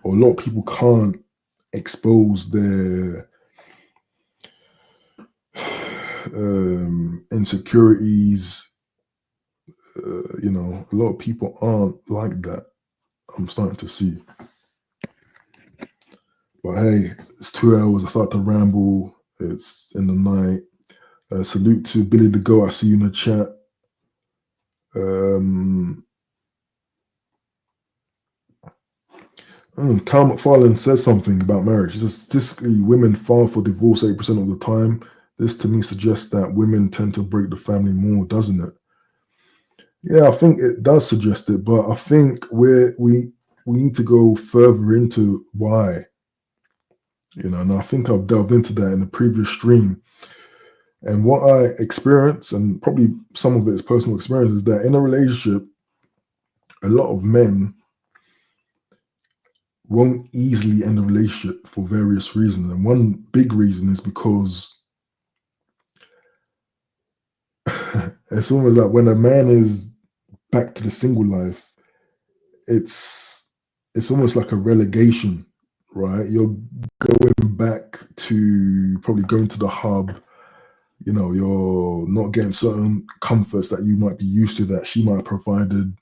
or a lot of people can't expose their insecurities. A lot of people aren't like that. I'm starting to see. But hey, it's 2 hours. I start to ramble. It's in the night. Salute to Billy the Go. I see you in the chat. Cal McFarlane says something about marriage. He says, statistically, women file for divorce 8% of the time. This to me suggests that women tend to break the family more, doesn't it? Yeah, I think it does suggest it, but I think we need to go further into why. And I think I've delved into that in the previous stream. And what I experience, and probably some of it is personal experience, is that in a relationship, a lot of men won't easily end a relationship for various reasons. And one big reason is because it's almost like when a man is back to the single life, it's almost like a relegation, right? You're going back to probably going to the hub. You're not getting certain comforts that you might be used to, that she might have provided.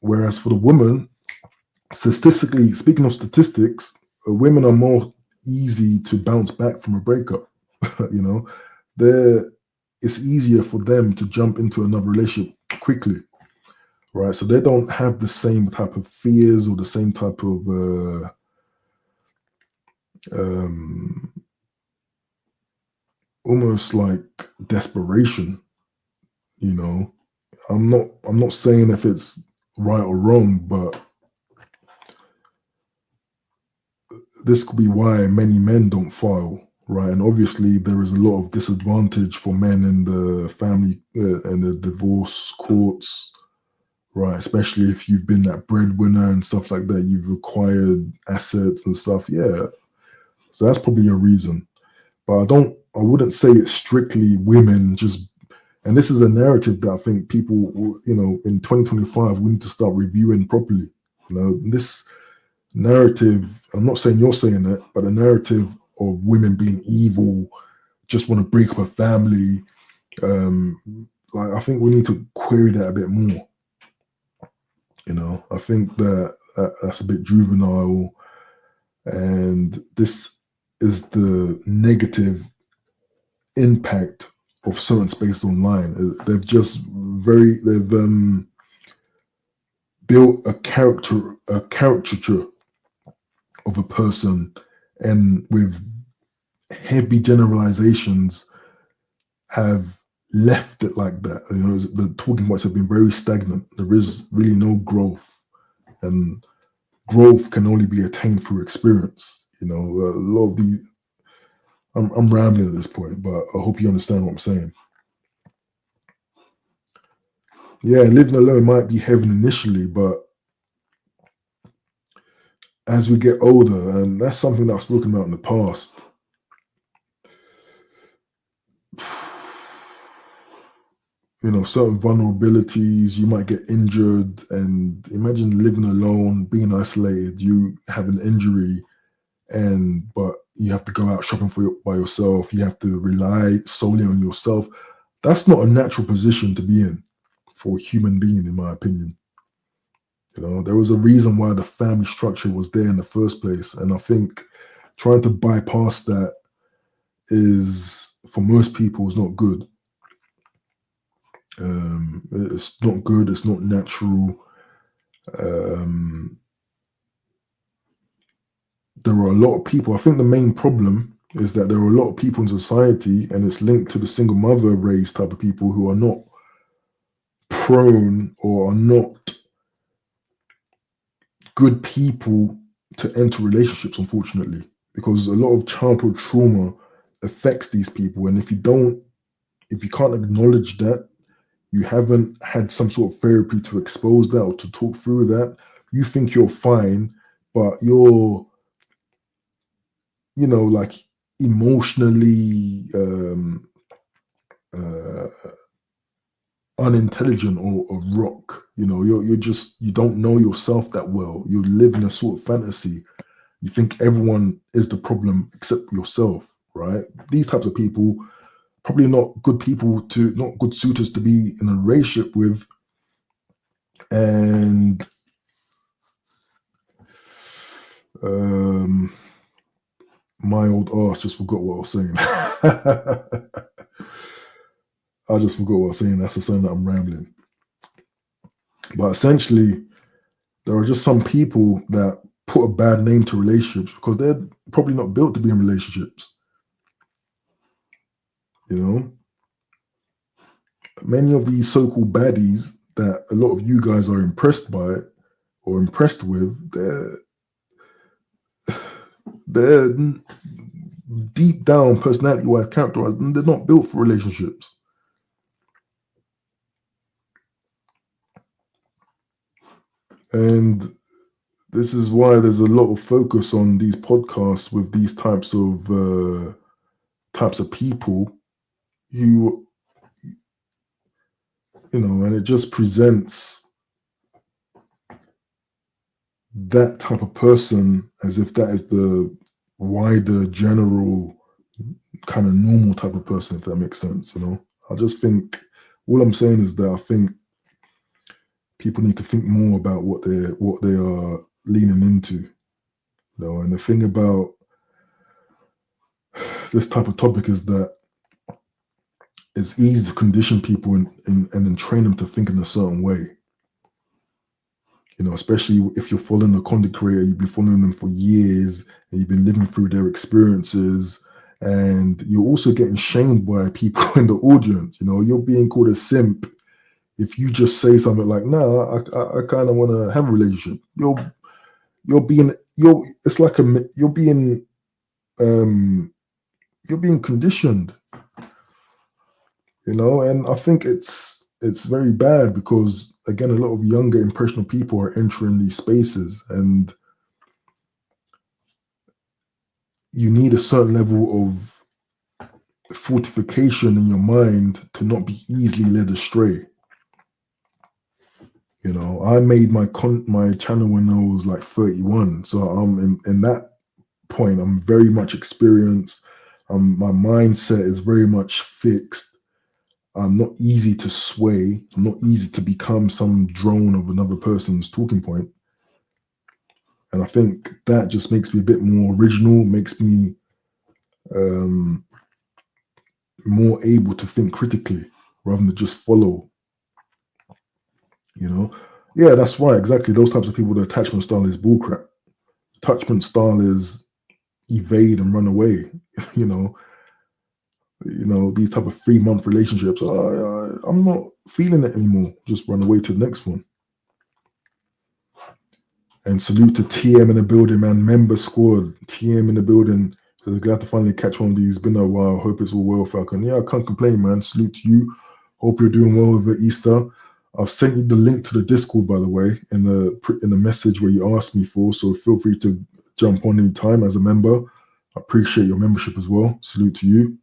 Whereas for the woman, statistically, speaking of statistics, women are more easy to bounce back from a breakup. You know, it's easier for them to jump into another relationship quickly, right? So they don't have the same type of fears or the same type of almost like desperation. You know, I'm not saying if it's right or wrong, but this could be why many men don't file, right? And obviously, there is a lot of disadvantage for men in the family and the divorce courts, right? Especially if you've been that breadwinner and stuff like that, you've acquired assets and stuff. Yeah, so that's probably a reason. But I wouldn't say it's strictly women just. And this is a narrative that I think people, in 2025, we need to start reviewing properly. This narrative, I'm not saying you're saying it, but a narrative of women being evil, just want to break up a family. I think we need to query that a bit more. I think that's a bit juvenile, and this is the negative impact of certain spaces online. They've built a caricature of a person, and with heavy generalizations have left it like that. The talking points have been very stagnant. There is really no growth, and growth can only be attained through experience. A lot of the I'm rambling at this point, but I hope you understand what I'm saying. Yeah, living alone might be heaven initially, but as we get older, and that's something that I've spoken about in the past, certain vulnerabilities, you might get injured, and imagine living alone, being isolated, you have an injury, but you have to go out shopping by yourself, you have to rely solely on yourself. That's not a natural position to be in for a human being, in my opinion. There was a reason why the family structure was there in the first place. And I think trying to bypass that for most people, is not good. It's not good. It's not natural. There are a lot of people. I think the main problem is that there are a lot of people in society, and it's linked to the single mother race type of people, who are not prone or are not good people to enter relationships, unfortunately, because a lot of childhood trauma affects these people. And if you can't acknowledge that, you haven't had some sort of therapy to expose that or to talk through that, you think you're fine, but you're, like emotionally unintelligent or a rock. You don't know yourself that well. You live in a sort of fantasy. You think everyone is the problem except yourself, right? These types of people, probably not good suitors to be in a relationship with. And my old arse just forgot what I was saying. I just forgot what I was saying. That's the sign that I'm rambling. But essentially, there are just some people that put a bad name to relationships because they're probably not built to be in relationships. Many of these so-called baddies that a lot of you guys are impressed by or impressed with, they're deep down, personality-wise, character-wise, they're not built for relationships. And this is why there's a lot of focus on these podcasts with these types of people who, and it just presents that type of person as if that is the wider, general, kind of normal type of person, if that makes sense. I just think, all I'm saying is that I think people need to think more about what they are leaning into. And the thing about this type of topic is that it's easy to condition people and then train them to think in a certain way. You know, especially if you're following a content creator, you've been following them for years and you've been living through their experiences, and you're also getting shamed by people in the audience. You know, you're being called a simp if you just say something like, "No, I kind of want to have a relationship." It's like you're being conditioned. You know, and I think it's very bad because, again, a lot of younger impressionable people are entering these spaces, and you need a certain level of fortification in your mind to not be easily led astray. You know, I made my channel when I was like 31, so I'm in that point. I'm very much experienced. My mindset is very much fixed. I'm not easy to sway. I'm not easy to become some drone of another person's talking point. And I think that just makes me a bit more original, makes me more able to think critically rather than just follow. You know? Yeah, that's right. Exactly. Those types of people, the attachment style is bullcrap. Attachment style is evade and run away. you know, these type of 3-month relationships. I'm not feeling it anymore. Just run away to the next one. And salute to TM in the building, man. Member squad, TM in the building. So glad to finally catch one of these. Been a while. Hope it's all well, Falcon. Yeah, I can't complain, man. Salute to you. Hope you're doing well over Easter. I've sent you the link to the Discord, by the way, in the message where you asked me for. So feel free to jump on anytime as a member. I appreciate your membership as well. Salute to you.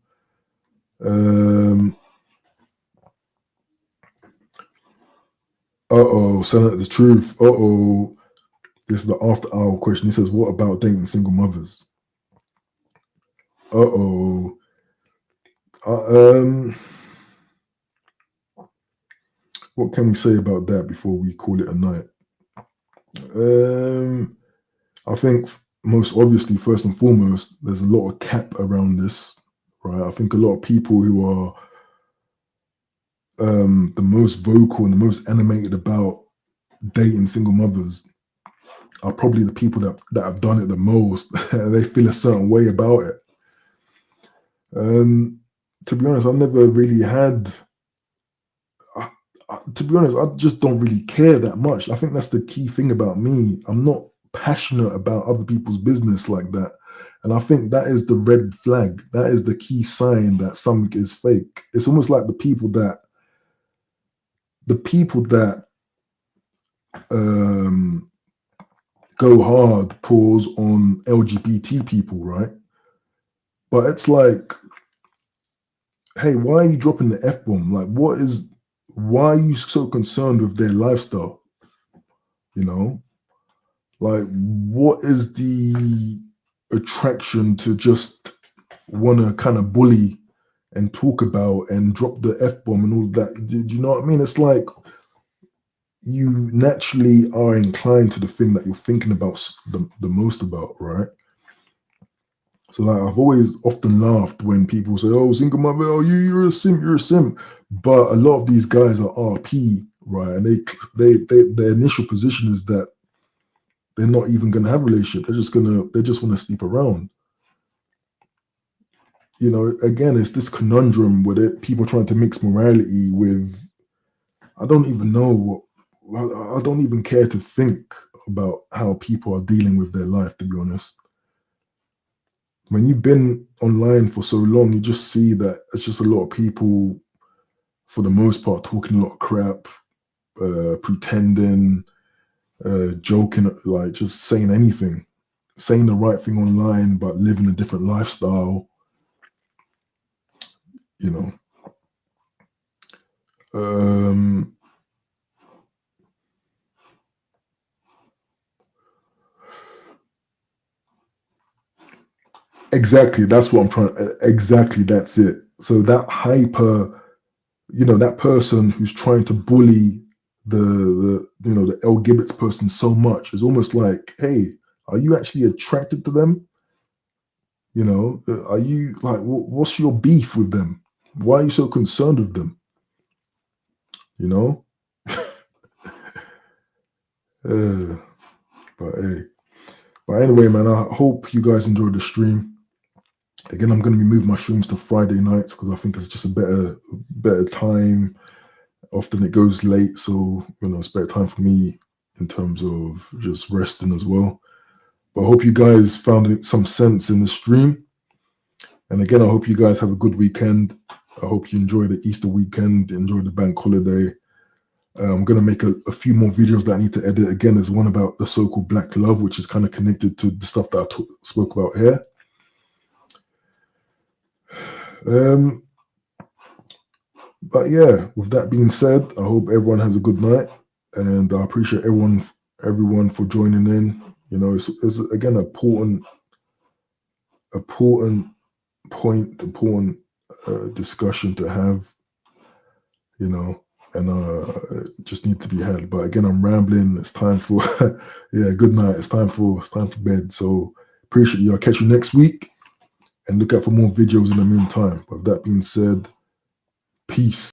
Selling the truth. This is the after hour question. He says, what about dating single mothers? What can we say about that before we call it a night? I think most obviously, first and foremost, there's a lot of cap around this, right? I think a lot of people who are the most vocal and the most animated about dating single mothers are probably the people that have done it the most. They feel a certain way about it. To be honest, I've never really had. To be honest, I just don't really care that much. I think that's the key thing about me. I'm not passionate about other people's business like that. And I think that is the red flag. That is the key sign that something is fake. It's almost like the people that go hard, pause on LGBT people, right? But it's like, hey, why are you dropping the F-bomb? Like, why are you so concerned with their lifestyle? You know? Like, what is the attraction to just want to kind of bully and talk about and drop the F-bomb and all that? Do you know what I mean? It's like you naturally are inclined to the thing that you're thinking about the most about, right? So like, I've always often laughed when people say, "Oh, single mother, oh, you're a simp, you're a simp." But a lot of these guys are RP, right? And their initial position is that they're not even going to have a relationship. They just want to sleep around. You know, again, it's this conundrum where people trying to mix morality with, I don't even know I don't even care to think about how people are dealing with their life, to be honest. When you've been online for so long, you just see that it's just a lot of people, for the most part, talking a lot of crap, pretending, joking, like just saying anything, saying the right thing online, but living a different lifestyle, you know. Exactly, that's what I'm trying. Exactly, that's it. So that that person who's trying to bully the L Gibbets person so much is almost like, hey, are you actually attracted to them? You know, are you like, what's your beef with them? Why are you so concerned with them? You know? uh, but hey, but anyway, man, I hope you guys enjoyed the stream. Again, I'm going to be moving my streams to Friday nights because I think it's just a better time. Often it goes late, so you know it's better time for me in terms of just resting as well. But I hope you guys found some sense in the stream. And again, I hope you guys have a good weekend. I hope you enjoy the Easter weekend, enjoy the bank holiday. I'm going to make a few more videos that I need to edit. Again, there's one about the so-called Black love, which is kind of connected to the stuff that I spoke about here. But yeah, with that being said, I hope everyone has a good night, and I appreciate everyone for joining in. You know, it's again important important discussion to have. You know, and it just need to be had. But again, I'm rambling. It's time for yeah, good night. It's time for bed. So appreciate you. I'll catch you next week, and look out for more videos in the meantime. But with that being said, peace.